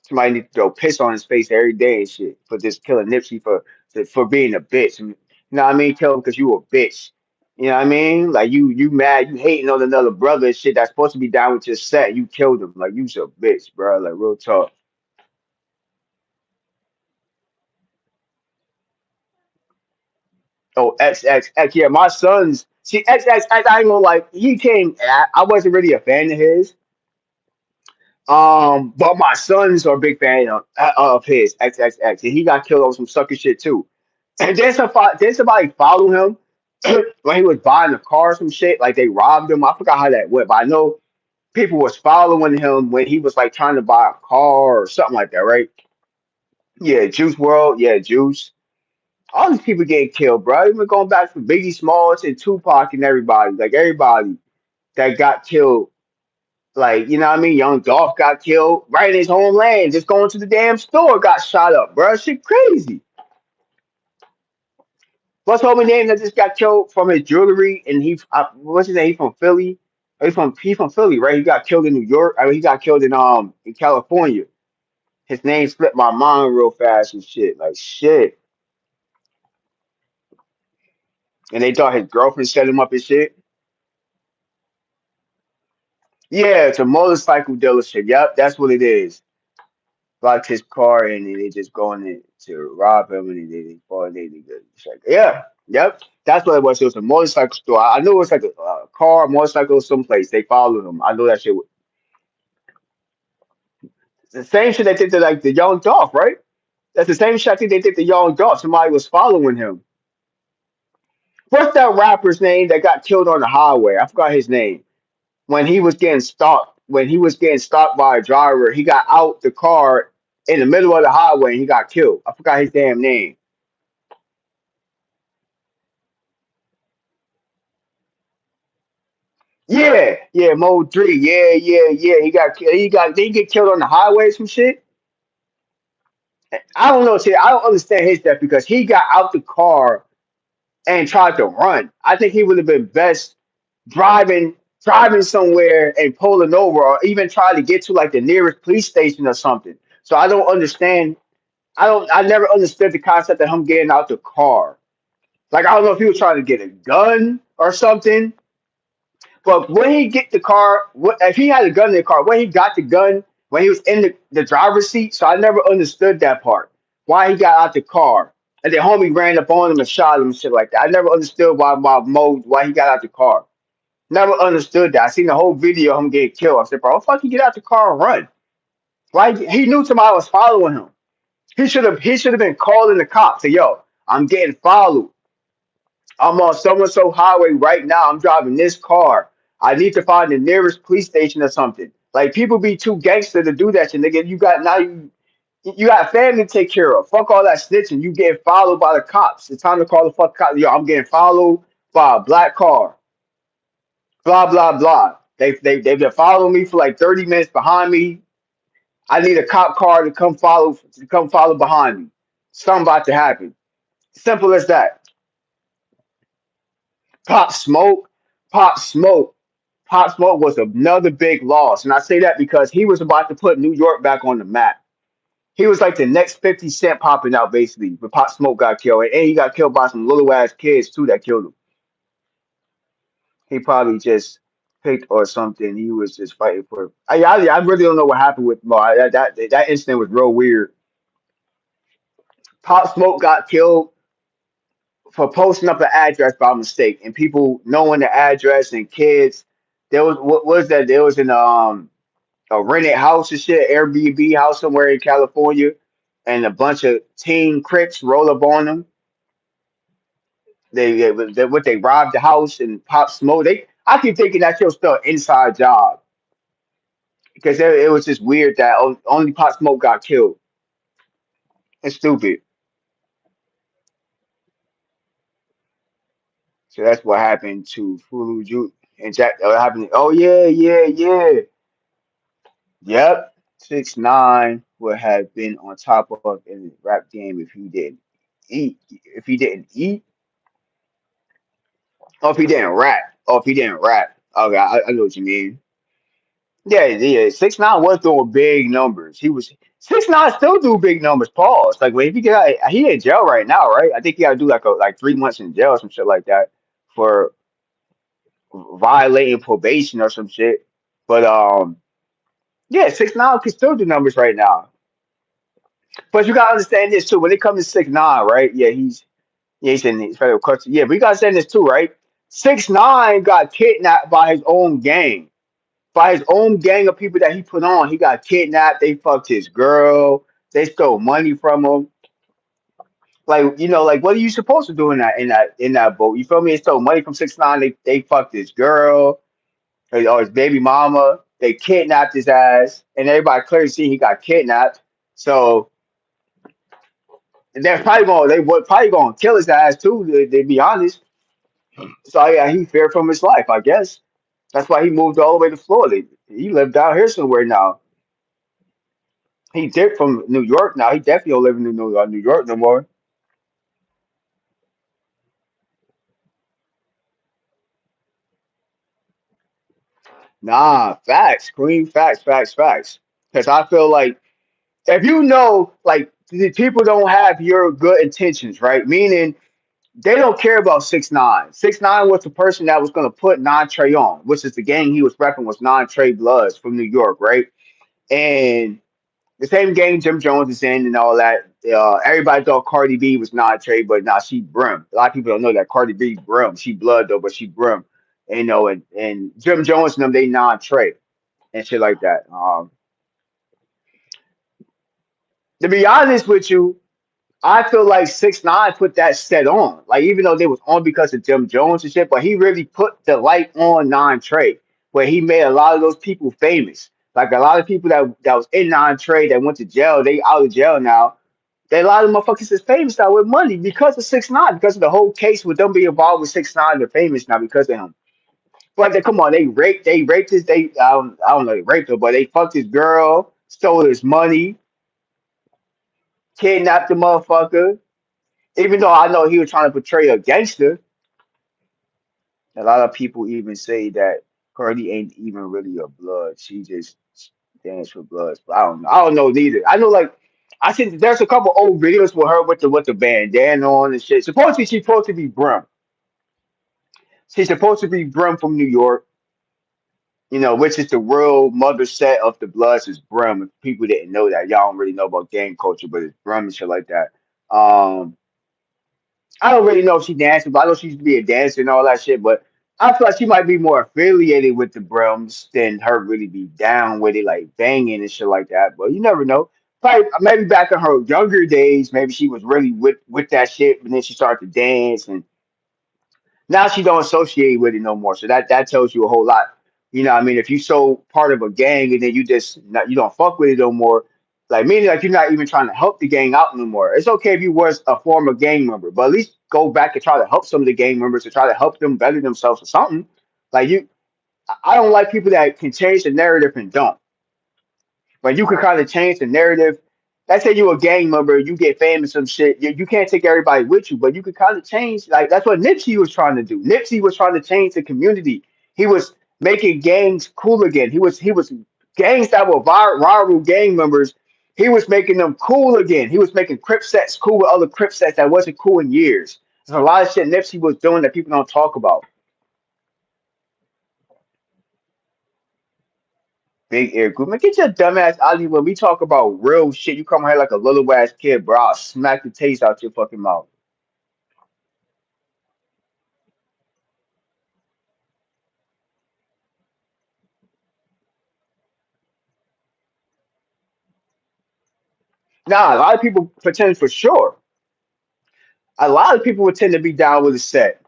Somebody need to throw piss on his face every day and shit for just killing Nipsey for being a bitch. You know what I mean? Kill him because you a bitch. You know what I mean? Like you mad, you hating on another brother and shit that's supposed to be down with your set. You killed him. Like you's a bitch, bro. Like real talk. Oh, XXX. Yeah, my sons. See, XXX, I ain't gonna like. He came. I wasn't really a fan of his. But my sons are a big fan of his XXX. And he got killed over some sucker shit too. And then somebody followed him when he was buying a car or some shit. Like they robbed him. I forgot how that went, but I know people was following him when he was like trying to buy a car or something like that, right? Yeah, Juice World. Yeah, Juice. All these people getting killed, bro. Even going back to Biggie Smalls and Tupac and everybody. Like everybody that got killed. Like, you know what I mean? Young Dolph got killed right in his homeland. Just going to the damn store got shot up, bro. Shit crazy. What's homie name that just got killed from his jewelry? And what's his name? He from Philly. He from Philly, right? He got killed in New York. I mean, he got killed in California. His name slipped my mind real fast and shit. Like shit. And they thought his girlfriend set him up and shit. Yeah, it's a motorcycle dealership. Yep, that's what it is. Locked his car and they just going in to rob him and they fall they get check. Yeah, yep. That's what it was. It was a motorcycle store. I knew it was like a car, motorcycle, someplace. They followed him. I know that shit. The same shit they did to like the young Dolph, right? That's the same shit I think they did to young Dolph. Somebody was following him. What's that rapper's name that got killed on the highway? I forgot his name. When he was getting stopped, when he was getting stopped by a driver, he got out the car in the middle of the highway and he got killed. I forgot his damn name. Yeah, yeah, Mo 3. Yeah, yeah, yeah. He get killed on the highway, some shit. I don't know, shit. I don't understand his death because he got out the car and tried to run. I think he would have been best driving somewhere and pulling over or even try to get to like the nearest police station or something. So I don't understand. I never understood the concept of him getting out the car. Like I don't know if he was trying to get a gun or something. But when he get the car, what if he had a gun in the car? When he got the gun, when he was in the driver's seat, so I never understood that part. Why he got out the car, and then homie ran up on him and shot him and shit like that. I never understood why he got out the car. Never understood that. I seen the whole video of him getting killed. I said, bro, fuck, he get out the car and run. Why he knew somebody was following him. He should have been calling the cops. Say, yo, I'm getting followed. I'm on so and so highway right now. I'm driving this car. I need to find the nearest police station or something. Like people be too gangster to do that shit. Nigga, you got family to take care of. Fuck all that snitching. You getting followed by the cops. It's time to call the fuck cops. Yo, I'm getting followed by a black car. Blah blah blah. They've been following me for like 30 minutes behind me. I need a cop car to come follow behind me. Something about to happen. Simple as that. Pop Smoke, Pop Smoke, Pop Smoke was another big loss, and I say that because he was about to put New York back on the map. He was like the next 50 Cent popping out basically, but Pop Smoke got killed, and he got killed by some little ass kids too that killed him. He probably just picked or something. He was just fighting for. I really don't know what happened with Mo. That incident was real weird. Pop Smoke got killed for posting up an address by mistake, and people knowing the address and kids. There was what was that? There was a rented house and shit, Airbnb house somewhere in California, and a bunch of teen Crips roll up on them. They robbed the house and Pop Smoke. I keep thinking that shit was still an inside job because it was just weird that only Pop Smoke got killed. It's stupid. So that's what happened to Fulu Ju and Jack. What happened? Oh yeah, yeah, yeah. Yep. 6ix9ine would have been on top of in the rap game if he didn't eat. If he didn't eat, or if he didn't rap. Or if he didn't rap. Okay, I know what you mean. Yeah, yeah. 6ix9ine was doing big numbers. 6ix9ine still do big numbers. Pause. Like when if he get out, he in jail right now, right? I think he got to do like 3 months in jail or some shit like that for violating probation or some shit. But yeah, 6ix9ine can still do numbers right now. But you gotta understand this too. When it comes to 6ix9ine, right? Yeah, he's in the federal custody. Yeah, but you gotta understand this too, right? 6ix9ine got kidnapped by his own gang. By his own gang of people that he put on. He got kidnapped. They fucked his girl. They stole money from him. Like like what are you supposed to do in that boat? You feel me? They stole money from 6ix9ine. They fucked his girl or his baby mama. They kidnapped his ass, and everybody clearly see he got kidnapped. So they were probably gonna kill his ass too. To be honest. So yeah, he feared from his life. I guess that's why he moved all the way to Florida. He lived down here somewhere now. He did from New York now. He definitely don't live in New York no more. Nah, facts, Queen, facts, facts, facts. Because I feel like if you know, like the people don't have your good intentions, right? Meaning They don't care about 6ix9ine. 6ix9ine was the person that was gonna put Non Trey on, which is the gang he was repping was Non Trey Bloods from New York, right? And the same game Jim Jones is in and all that. Everybody thought Cardi B was Non Trey, but nah, she Brim. A lot of people don't know that Cardi B Brim. She blood though, but she Brim. And Jim Jones and them they Non Trey and shit like that. To be honest with you, I feel like 6ix9ine put that set on. Like even though they was on because of Jim Jones and shit, but he really put the light on Non Trey, where he made a lot of those people famous. Like a lot of people that was in Non Trey that went to jail, they out of jail now. They a lot of motherfuckers is famous now with money because of 6ix9ine, because of the whole case with them being involved with 6ix9ine. They're famous now because of him. But they, come on, they raped his, I don't know, they raped her, but they fucked his girl, stole his money, kidnapped the motherfucker. Even though I know he was trying to portray a gangster, a lot of people even say that Cardi ain't even really a blood. She just dance for bloods. But I don't know. I don't know neither. I know like I think there's a couple old videos with her with the bandana on and shit. Supposedly she's supposed to be Brum. She's supposed to be Brum from New York, which is the real mother set of the Bloods is Brum. If people didn't know that, y'all don't really know about gang culture, but it's Brum and shit like that. Um, I don't really know if she dances, but I know she used to be a dancer and all that shit. But I feel like she might be more affiliated with the Brums than her really be down with it, like banging and shit like that. But you never know. Probably maybe back in her younger days, maybe she was really with that shit, and then she started to dance, and now she don't associate with it no more. So that tells you a whole lot. You know, what I mean, if you so part of a gang and then you just not, you don't fuck with it no more, like meaning like you're not even trying to help the gang out no more. It's okay if you was a former gang member, but at least go back and try to help some of the gang members to try to help them better themselves or something. Like I don't like people that can change the narrative and don't. But you could kind of change the narrative. Let's say you're a gang member, you get famous some shit. You can't take everybody with you, but you could kind of change. Like that's what Nipsey was trying to do. Nipsey was trying to change the community. He was making gangs cool again. He was gangs that were rival gang members. He was making them cool again. He was making Crip sets cool with other Crip sets that wasn't cool in years. There's a lot of shit Nipsey was doing that people don't talk about. Big Air Group. Man, get your dumb ass out of here when we talk about real shit. You come here like a little ass kid, bro. I'll smack the taste out your fucking mouth. Nah, a lot of people pretend for sure. A lot of people would tend to be down with a set.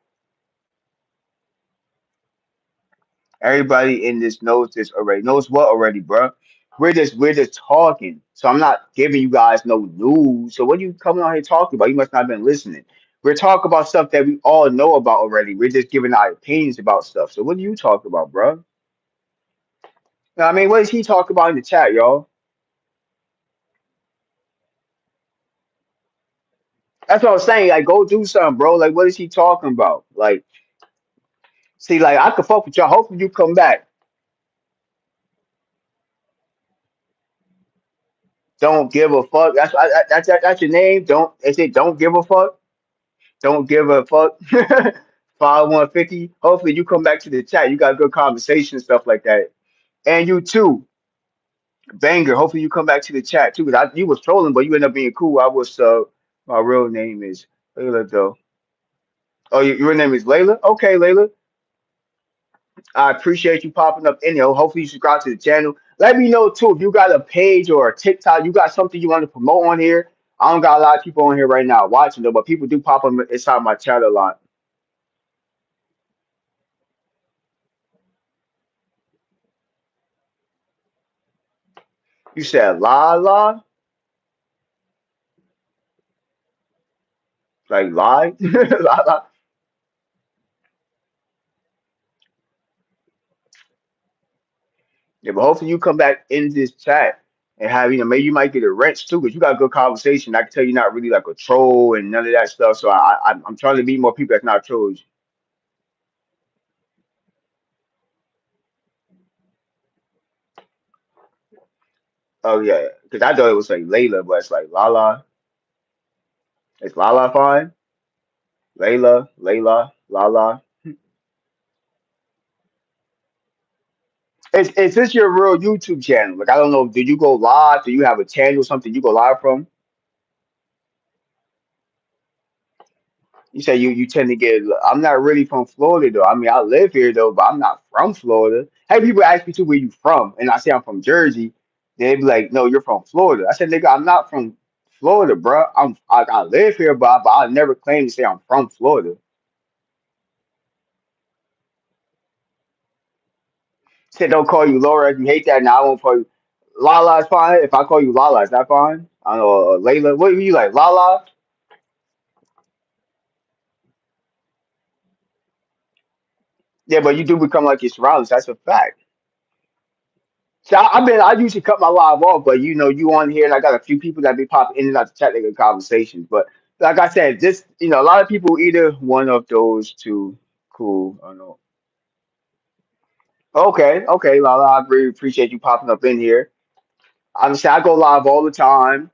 Everybody in this knows this already. Knows what already, bro? We're just talking. So I'm not giving you guys no news. So what are you coming out here talking about? You must not have been listening. We're talking about stuff that we all know about already. We're just giving our opinions about stuff. So what do you talk about, bro? I mean, what is he talking about in the chat, y'all? That's what I'm saying. Like, go do something, bro. Like, what is he talking about? Like, see, like, I could fuck with y'all. Hopefully, you come back. Don't give a fuck. That's your name. Don't is it? Don't give a fuck. Don't give a fuck. 5150. Hopefully, you come back to the chat. You got good conversation and stuff like that. And you too, banger. Hopefully, you come back to the chat too. Cause you was trolling, but you end up being cool. I was. My real name is Layla though. Oh, your name is Layla. Okay, Layla. I appreciate you popping up in there. Hopefully, you subscribe to the channel. Let me know too if you got a page or a TikTok. You got something you want to promote on here. I don't got a lot of people on here right now watching though, but people do pop up inside my chat a lot. You said la la, like lie, la la. Yeah, but hopefully you come back in this chat and have maybe you might get a wrench too because you got good conversation. I can tell you're not really like a troll and none of that stuff. So I'm trying to meet more people that's not trolls. Oh yeah, because I thought it was like Layla, but it's like Lala. It's Lala fine. Layla, Lala. Is this your real YouTube channel? Like I don't know. Do you go live? Do you have a channel, something you go live from? You say you tend to get. I'm not really from Florida though. I mean, I live here though, but I'm not from Florida. Hey, people ask me too, where you from? And I say I'm from Jersey. They be like, no, you're from Florida. I said, nigga, I'm not from Florida, bro. I live here, but I never claim to say I'm from Florida. Said don't call you Laura if you hate that. Now I won't call you Lala. Is fine. If I call you Lala, is that fine? I don't know, Layla. What are you like, Lala? Yeah, but you do become like your surroundings. That's a fact. So I usually cut my live off, but you on here, and I got a few people that be popping in and out to technical conversations. But like I said, this, a lot of people either one of those two. Cool. I know. Okay, okay, Lala. I really appreciate you popping up in here. I'm saying I go live all the time.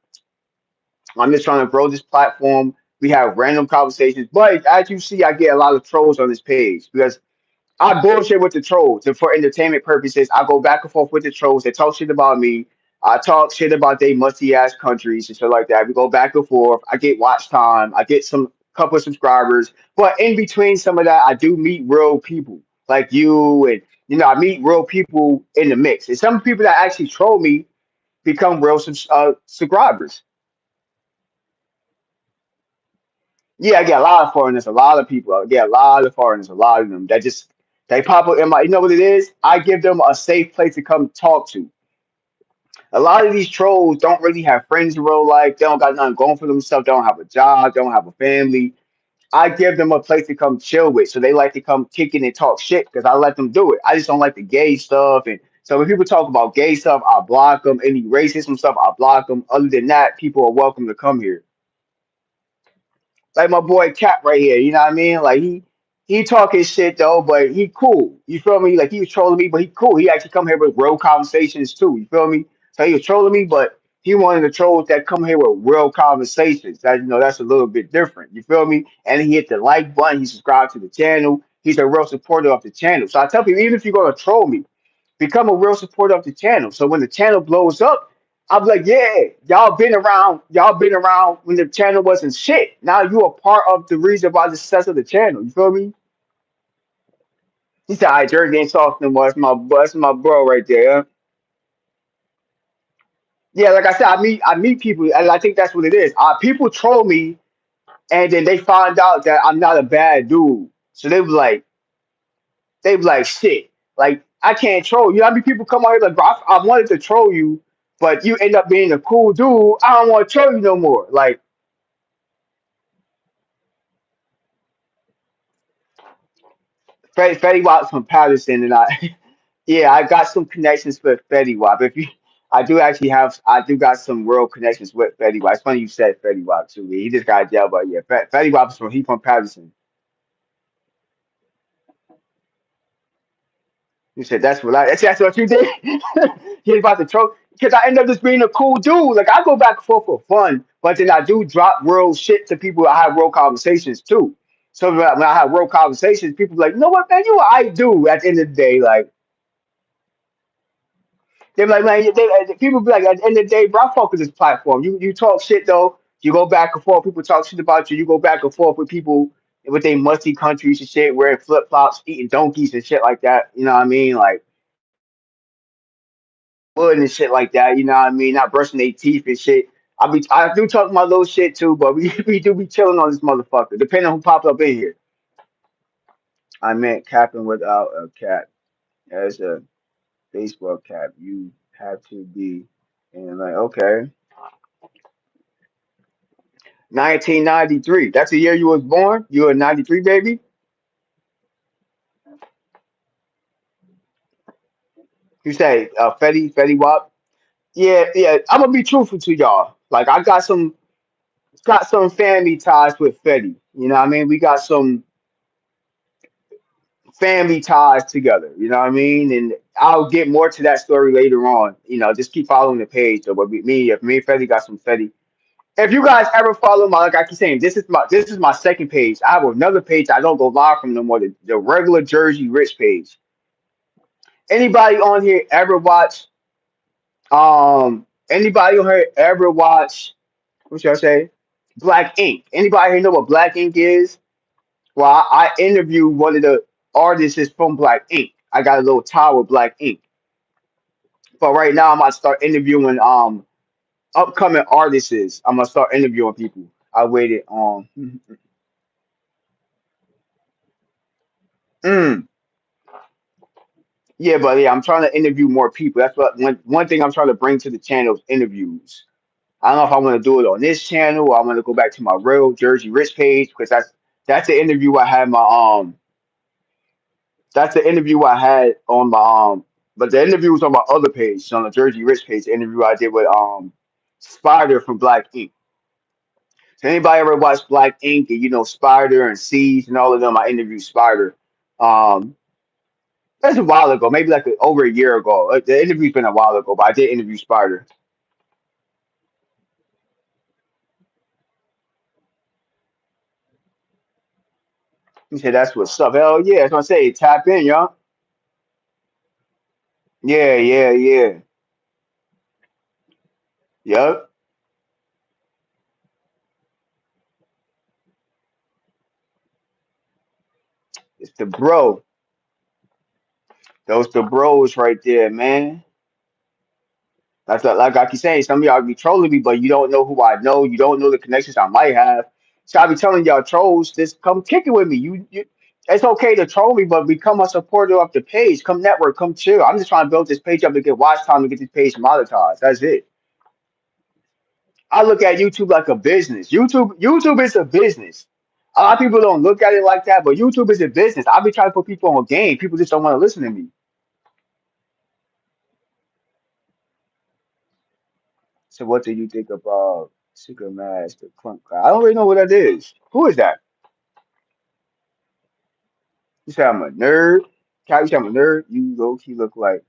I'm just trying to grow this platform. We have random conversations, but as you see, I get a lot of trolls on this page because I bullshit with the trolls, and for entertainment purposes, I go back and forth with the trolls. They talk shit about me. I talk shit about they musty ass countries and shit like that. We go back and forth. I get watch time. I get some couple of subscribers. But in between some of that, I do meet real people like you, and I meet real people in the mix. And some people that actually troll me become real subscribers. Yeah, I get a lot of foreigners, a lot of people. I get a lot of foreigners, a lot of them that just they pop up in my. You know what it is? I give them a safe place to come talk to. A lot of these trolls don't really have friends in real life. They don't got nothing going for themselves. They don't have a job. They don't have a family. I give them a place to come chill with, so they like to come kick in and talk shit because I let them do it. I just don't like the gay stuff, and so when people talk about gay stuff, I block them. Any racism stuff, I block them. Other than that, people are welcome to come here. Like my boy Cap right here, you know what I mean? Like he talking shit though, but he cool. You feel me? Like he was trolling me, but he cool. He actually come here with real conversations too. You feel me? So he was trolling me, but he wanted the trolls that come here with real conversations. That that's a little bit different. You feel me? And he hit the like button. He subscribed to the channel. He's a real supporter of the channel. So I tell people, even if you're gonna troll me, become a real supporter of the channel. So when the channel blows up, I'm like, yeah, y'all been around when the channel wasn't shit. Now you are part of the reason why the success of the channel. You feel me? He said, I Jersey ain't soft no more. That's my bro right there. Yeah, like I said, I meet people, and I think that's what it is. People troll me, and then they find out that I'm not a bad dude. So they be like, shit, like I can't troll you. I mean, people come out here like, bro, I wanted to troll you, but you end up being a cool dude. I don't want to troll you no more. Like Fetty Wap's from Patterson, and I, yeah, I got some connections with Fetty Wap. If you, I do got some real connections with Fetty Wap. It's funny you said Fetty Wap too. He just got jailed, but yeah, Fetty Wap's from Patterson. You said that's what you did. He's about to troll because I end up just being a cool dude. Like I go back and forth for fun, but then I do drop real shit to people. I have real conversations too. So when I have real conversations, people be like, you know what, man, you what I do at the end of the day. Like they're like, man, people be like, at the end of the day, bro, I fuck with this platform. You talk shit though. You go back and forth. People talk shit about you. You go back and forth with people with their musty countries and shit, wearing flip flops, eating donkeys and shit like that. You know what I mean? Like wood and shit like that. You know what I mean? Not brushing their teeth and shit. I do talk my little shit too, but we do be chilling on this motherfucker. Depending on who popped up in here. I meant capping without a cap. As a baseball cap, you have to be and like okay. 1993. That's the year you was born. You a 93 baby. You say Fetty Wap. Yeah, yeah. I'm gonna be truthful to y'all. Like I got some family ties with Fetty. You know what I mean? We got some family ties together. You know what I mean? And I'll get more to that story later on. Just keep following the page. So, but me and Fetty got some Fetty. If you guys ever follow my, like I keep saying, this is my second page. I have another page I don't go live from no more. The regular Jersey Rich page. Anybody on here ever watch? Anybody on here ever watch? What should I say? Black Ink. Anybody here know what Black Ink is? Well, I interviewed one of the artists is from Black Ink. I got a little tie with Black Ink. But right now I'm about to start interviewing upcoming artists. I'm gonna start interviewing people. I waited on mm, yeah, but yeah, I'm trying to interview more people. That's what one thing I'm trying to bring to the channel is interviews. I don't know if I want to do it on this channel or I want to go back to my real Jersey Rich page because that's the interview I had my that's the interview I had on my but the interview was on my other page, on the Jersey Rich page, the interview I did with Spider from Black Ink. So anybody ever watched Black Ink and you know Spider and Seeds and all of them, I interviewed Spider. Um that's a while ago, maybe like over a year ago. The interview's been a while ago, but I did interview Spider. He said that's what's up. Hell yeah, that's what I say. Tap in, y'all. Yeah, yeah, yeah. Yup. It's the bro. Those the bros right there, man. Like I keep saying, some of y'all be trolling me, but you don't know who I know. You don't know the connections I might have. So I be telling y'all trolls, just come kick it with me. It's okay to troll me, but become a supporter of the page. Come network, come chill. I'm just trying to build this page up to get watch time to get this page monetized. That's it. I look at YouTube like a business. YouTube is a business. A lot of people don't look at it like that, but YouTube is a business. I be trying to put people on game. People just don't want to listen to me. So what do you think about Secret Master Clunk? I don't really know what that is. Who is that? You say I'm a nerd? Cal, you say I'm a nerd? You low key look like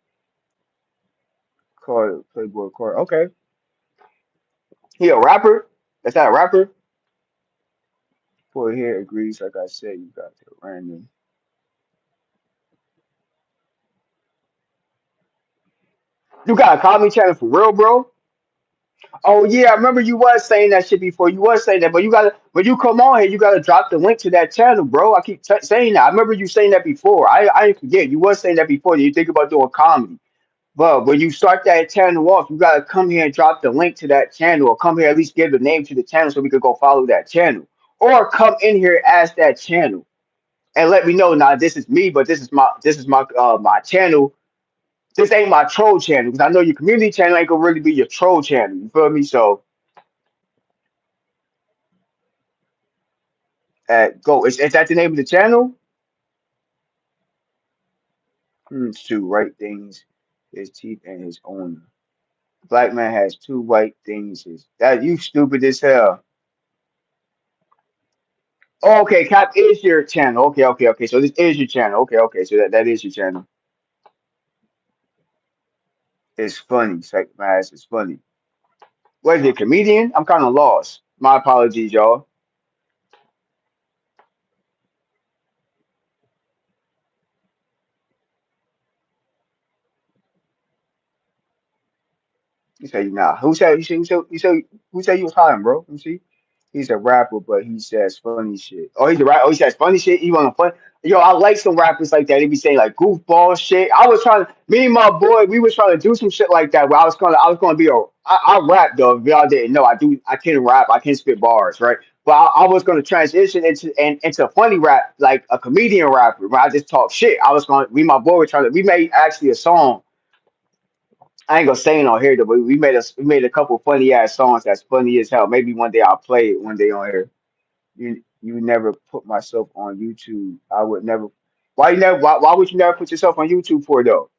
Card Playboy Card. Okay. He a rapper? Is that a rapper? Boy here agrees, like I said, you got the random. You got a comedy channel for real, bro? Oh yeah, I remember you was saying that shit before. You was saying that, but you gotta when you come on here, you gotta drop the link to that channel, bro. I keep saying that. I remember you saying that before. I didn't forget. You was saying that before. That you think about doing comedy, but when you start that channel off, you gotta come here and drop the link to that channel, or come here at least give the name to the channel so we could go follow that channel, or come in here as that channel and let me know. Now this is me, but this is my channel. This ain't my troll channel because I know your community channel ain't gonna really be your troll channel. You feel me? So go. Is that the name of the channel? To right things, his teeth and his owner. Black man has two white things. His that you stupid as hell. Oh, okay, Cap is your channel. Okay, okay, okay. So this is your channel. Okay, okay. So that is your channel. It's funny. Psych my ass is funny. What is it, comedian? I'm kind of lost. My apologies, y'all. You say nah. Who said you was hiding, bro? Let me see. He's a rapper, but he says funny shit. Oh, he's a rap. Oh, he says funny shit. He want to fun. Yo, I like some rappers like that. They be saying like goofball shit. I was trying to. Me and my boy, we was trying to do some shit like that. Where I was gonna be a. I rap though. If y'all didn't know, I do. I can rap. I can spit bars, right? But I was gonna transition into funny rap, like a comedian rapper, where I just talk shit. I was going. We my boy were trying to. We made actually a song. I ain't gonna say it on here though, but we made a couple funny ass songs that's funny as hell. Maybe one day I'll play it one day on here. You never put myself on YouTube. I would never. Why would you never put yourself on YouTube for though?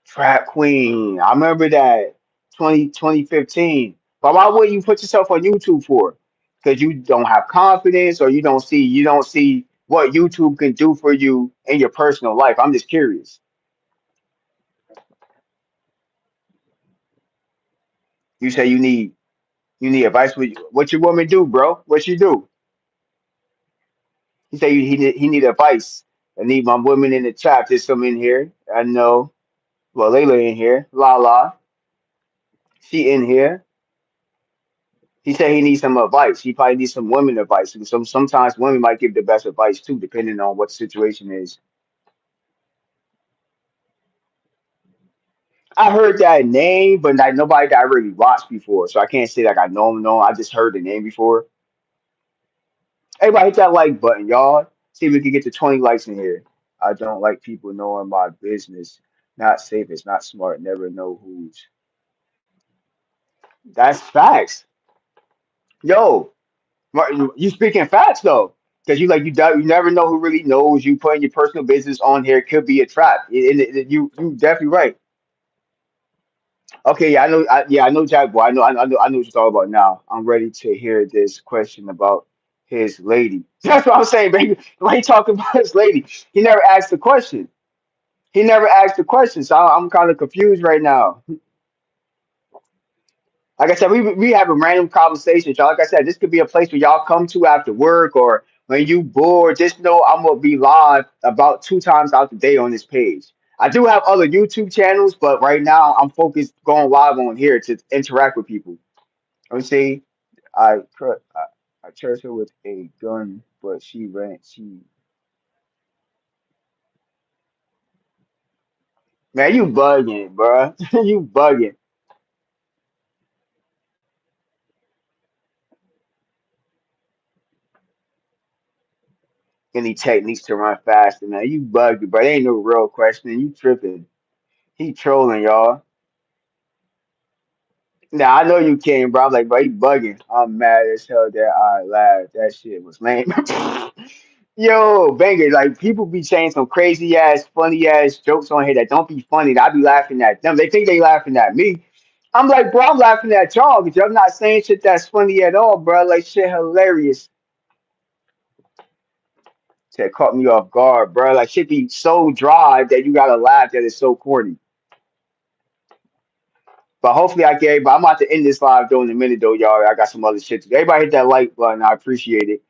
Trap Queen. I remember that 2015. But why wouldn't you put yourself on YouTube for? Because you don't have confidence or you don't see what YouTube can do for you in your personal life. I'm just curious. You say you need advice. What your woman do, bro? What she do? He say he need advice. I need my woman in the chat. There's some in here. I know. Well, Layla in here. La la. She in here. He said he needs some advice. He probably needs some women advice. And sometimes women might give the best advice too, depending on what the situation is. I heard that name, but like nobody that I really watched before, so I can't say like I know him. No, I just heard the name before. Everybody hit that like button, y'all. See if we can get to 20 likes in here. I don't like people knowing my business. Not safe. It's not smart. Never know who's. That's facts. Yo, you speaking facts though, because you never know who really knows you. Putting your personal business on here could be a trap. You definitely right. Okay, yeah, I know. I know Jack Boy. I know what you're talking about now. I'm ready to hear this question about his lady. That's what I'm saying, baby. Why he talking about his lady? He never asked the question. He never asked the question, so I'm kind of confused right now. Like I said, we have a random conversation, y'all. Like I said, this could be a place where y'all come to after work or when you bored. Just know I'm gonna be live about 2 times out the day on this page. I do have other YouTube channels, but right now I'm focused going live on here to interact with people. Let me see. I chased her with a gun, but she ran. Man, you bugging, bruh. You bugging. Any techniques to run faster, man? You bugging, but ain't no real question. You tripping. He trolling, y'all. Nah, I know you can, bro. I'm like, bro, you bugging. I'm mad as hell that I laughed. That shit was lame. Yo, banger, like people be saying some crazy ass, funny ass jokes on here that don't be funny. And I be laughing at them. They think they laughing at me. I'm like, bro, I'm laughing at y'all because y'all not saying shit that's funny at all, bro. Like shit hilarious. That caught me off guard, bro. Like shit be so dry that you gotta laugh that it's so corny. But hopefully I can. But I'm about to end this live though in a minute though, y'all. I got some other shit to do. Everybody hit that like button. I appreciate it.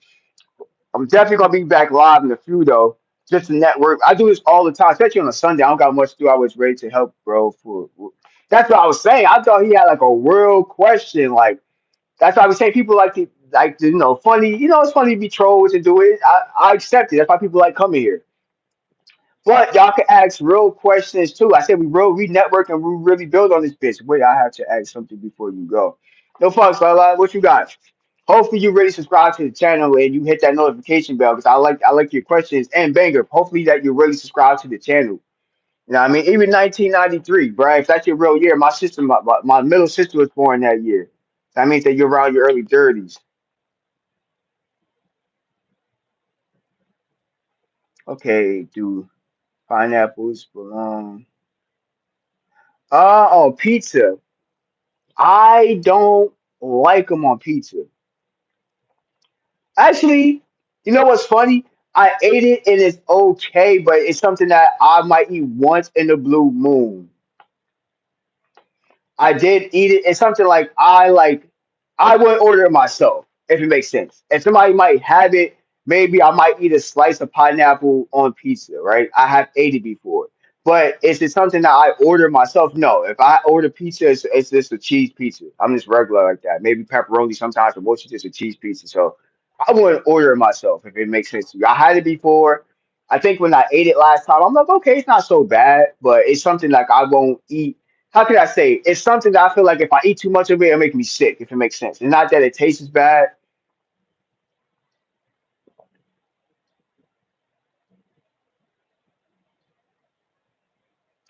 I'm definitely gonna be back live in a few though, just to network. I do this all the time, especially on a Sunday. I don't got much to do. I was ready to help, bro. That's what I was saying. I thought he had like a real question. Like that's why I was saying people like to, funny. It's funny to be trolls and do it. I accept it. That's why people like coming here. But y'all can ask real questions too. I said we network and we really build on this bitch. Wait, I have to ask something before you go. No fucks, fella. What you got? Hopefully you really subscribe to the channel and you hit that notification bell because I like your questions and banger. Hopefully that you really subscribe to the channel. You know what I mean? Even 1993, bro. If that's your real year, my middle sister was born that year. That means that you're around your early 30s. Okay, do pineapples belong? On pizza. I don't like them on pizza. Actually, you know what's funny? I ate it and it's okay, but it's something that I might eat once in the blue moon. I did eat it. It's something like I wouldn't order it myself, if it makes sense. If somebody might have it, maybe I might eat a slice of pineapple on pizza, right? I have ate it before. But is it something that I order myself? No. If I order pizza, it's just a cheese pizza. I'm just regular like that. Maybe pepperoni sometimes, but mostly just a cheese pizza. So I wouldn't order it myself if it makes sense to you. I had it before. I think when I ate it last time, I'm like, okay, it's not so bad, but it's something like I won't eat. How can I say? It's something that I feel like if I eat too much of it, it'll make me sick, if it makes sense. And not that it tastes bad.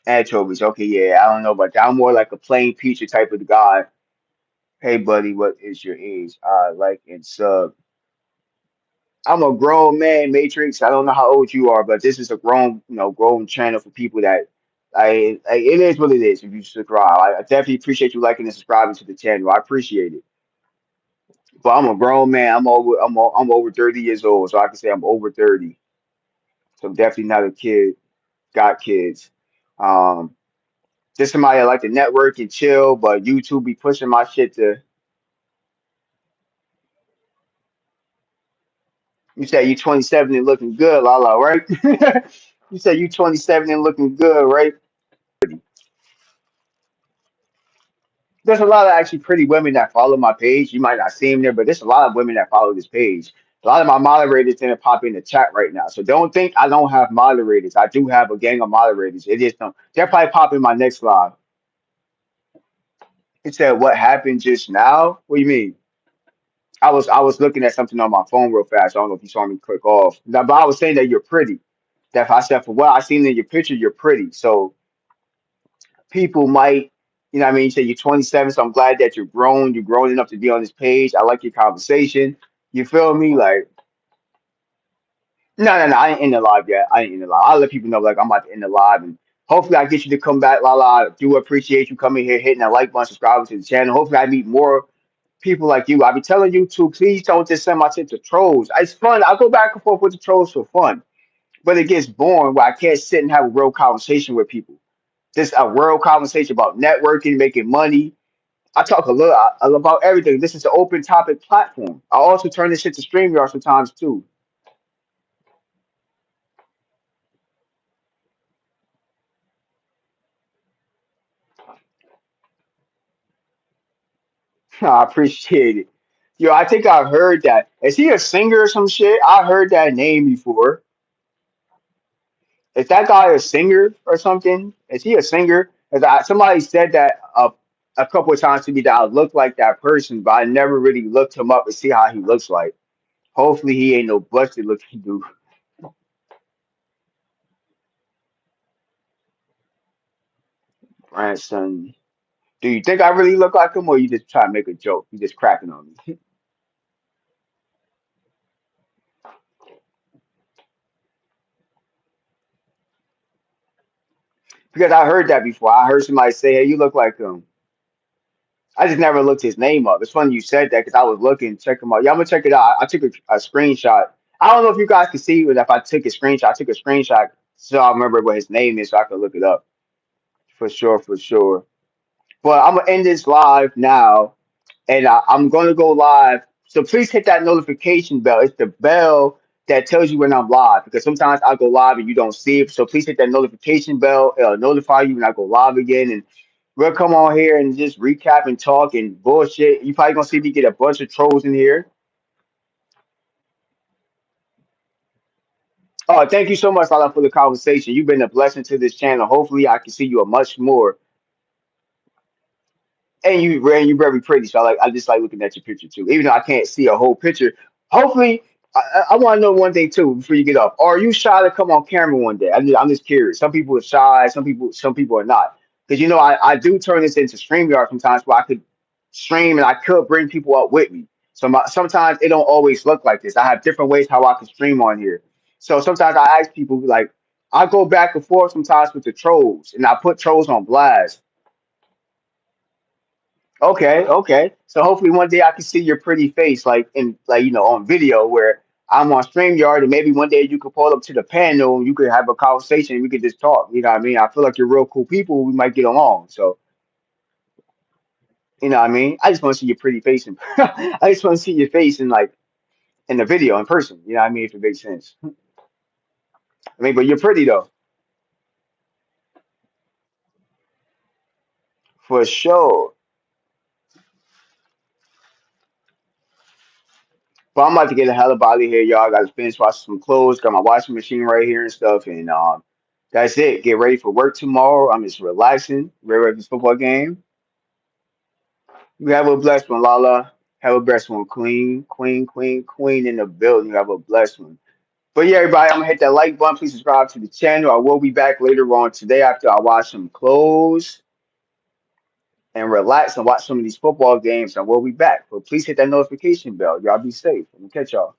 Anchovies, okay, yeah, I don't know about that. I'm more like a plain pizza type of guy. Hey, buddy, what is your age? Like and sub. I'm a grown man, Matrix. I don't know how old you are, but this is a grown channel for people that it is what it is. If you subscribe, I definitely appreciate you liking and subscribing to the channel. I appreciate it. But I'm a grown man. I'm over 30 years old, so I can say I'm over 30. So I'm definitely not a kid. Got kids. Um, Just somebody that like to network and chill, but YouTube be pushing my shit to. You say you 27 and looking good, Lala, right? You say you 27 and looking good, right? There's a lot of actually pretty women that follow my page. You might not see them there, but there's a lot of women that follow this page. A lot of my moderators didn't pop in the chat right now, so don't think I don't have moderators. I do have a gang of moderators. It just don't. They'll probably pop in my next live. He said, "What happened just now? What do you mean?" I was looking at something on my phone real fast. I don't know if you saw me click off. Now, but I was saying that you're pretty. That if I said for what I seen in your picture, you're pretty. So people might, what I mean, you say you're 27, so I'm glad that you're grown. You're grown enough to be on this page. I like your conversation. You feel me? Like, no, no, no, I ain't in the live yet. I ain't in the live. I'll let people know like I'm about to end the live, and hopefully I get you to come back, Lala. I do appreciate you coming here, hitting that like button, subscribing to the channel. Hopefully I meet more people like you. I be telling you to please don't just send my shit to trolls. It's fun. I go back and forth with the trolls for fun, but it gets boring where I can't sit and have a real conversation with people. Just a real conversation about networking, making money. I talk a little about everything. This is an open topic platform. I also turn this shit to StreamYard sometimes too. I appreciate it. Yo, I think I heard that. Is he a singer or some shit? I heard that name before. Is that guy a singer or something? Is he a singer? Somebody said that a couple of times to me that I look like that person, but I never really looked him up to see how he looks like. Hopefully, he ain't no busted looking dude. Grandson. Do you think I really look like him, or you just try to make a joke? You just cracking on me? Because I heard that before. I heard somebody say, "Hey, you look like him." I just never looked his name up. It's funny you said that because I was looking, check him out. Yeah, I'm gonna check it out. I took a screenshot. I don't know if you guys can see, but if I took a screenshot, I took a screenshot so I remember what his name is, so I can look it up for sure, for sure. But I'm gonna end this live now, and I'm gonna go live. So please hit that notification bell. It's the bell that tells you when I'm live because sometimes I go live and you don't see it. So please hit that notification bell. It'll notify you when I go live again, and we'll come on here and just recap and talk and bullshit. You probably gonna see me get a bunch of trolls in here. Oh, thank you so much, Lala, for the conversation. You've been a blessing to this channel. Hopefully, I can see you a much more. And you very pretty. So I just like looking at your picture too. Even though I can't see a whole picture. Hopefully, I want to know one thing too before you get up. Are you shy to come on camera one day? I'm just curious. Some people are shy. Some people are not. Because I do turn this into StreamYard sometimes where I could stream and I could bring people up with me. So sometimes it don't always look like this. I have different ways how I can stream on here. So sometimes I ask people like I go back and forth sometimes with the trolls and I put trolls on blast. Okay, okay. So hopefully one day I can see your pretty face, like in like on video where I'm on StreamYard, and maybe one day you could pull up to the panel, and you could have a conversation, and we could just talk. You know what I mean? I feel like you're real cool people. We might get along. So you know what I mean? I just want to see your pretty face, and I just want to see your face in like in the video in person. You know what I mean? If it makes sense. I mean, but you're pretty though, for sure. But I'm about to get the hell up out of here, y'all. I got to finish washing some clothes. Got my washing machine right here and stuff. And that's it. Get ready for work tomorrow. I'm just relaxing. Ready for this football game. You have a blessed one, Lala. Have a blessed one, Queen. Queen, Queen, Queen in the building. You have a blessed one. But yeah, everybody, I'm going to hit that like button. Please subscribe to the channel. I will be back later on today after I wash some clothes and relax and watch some of these football games. I will be back. But please hit that notification bell. Y'all be safe. Let me catch y'all.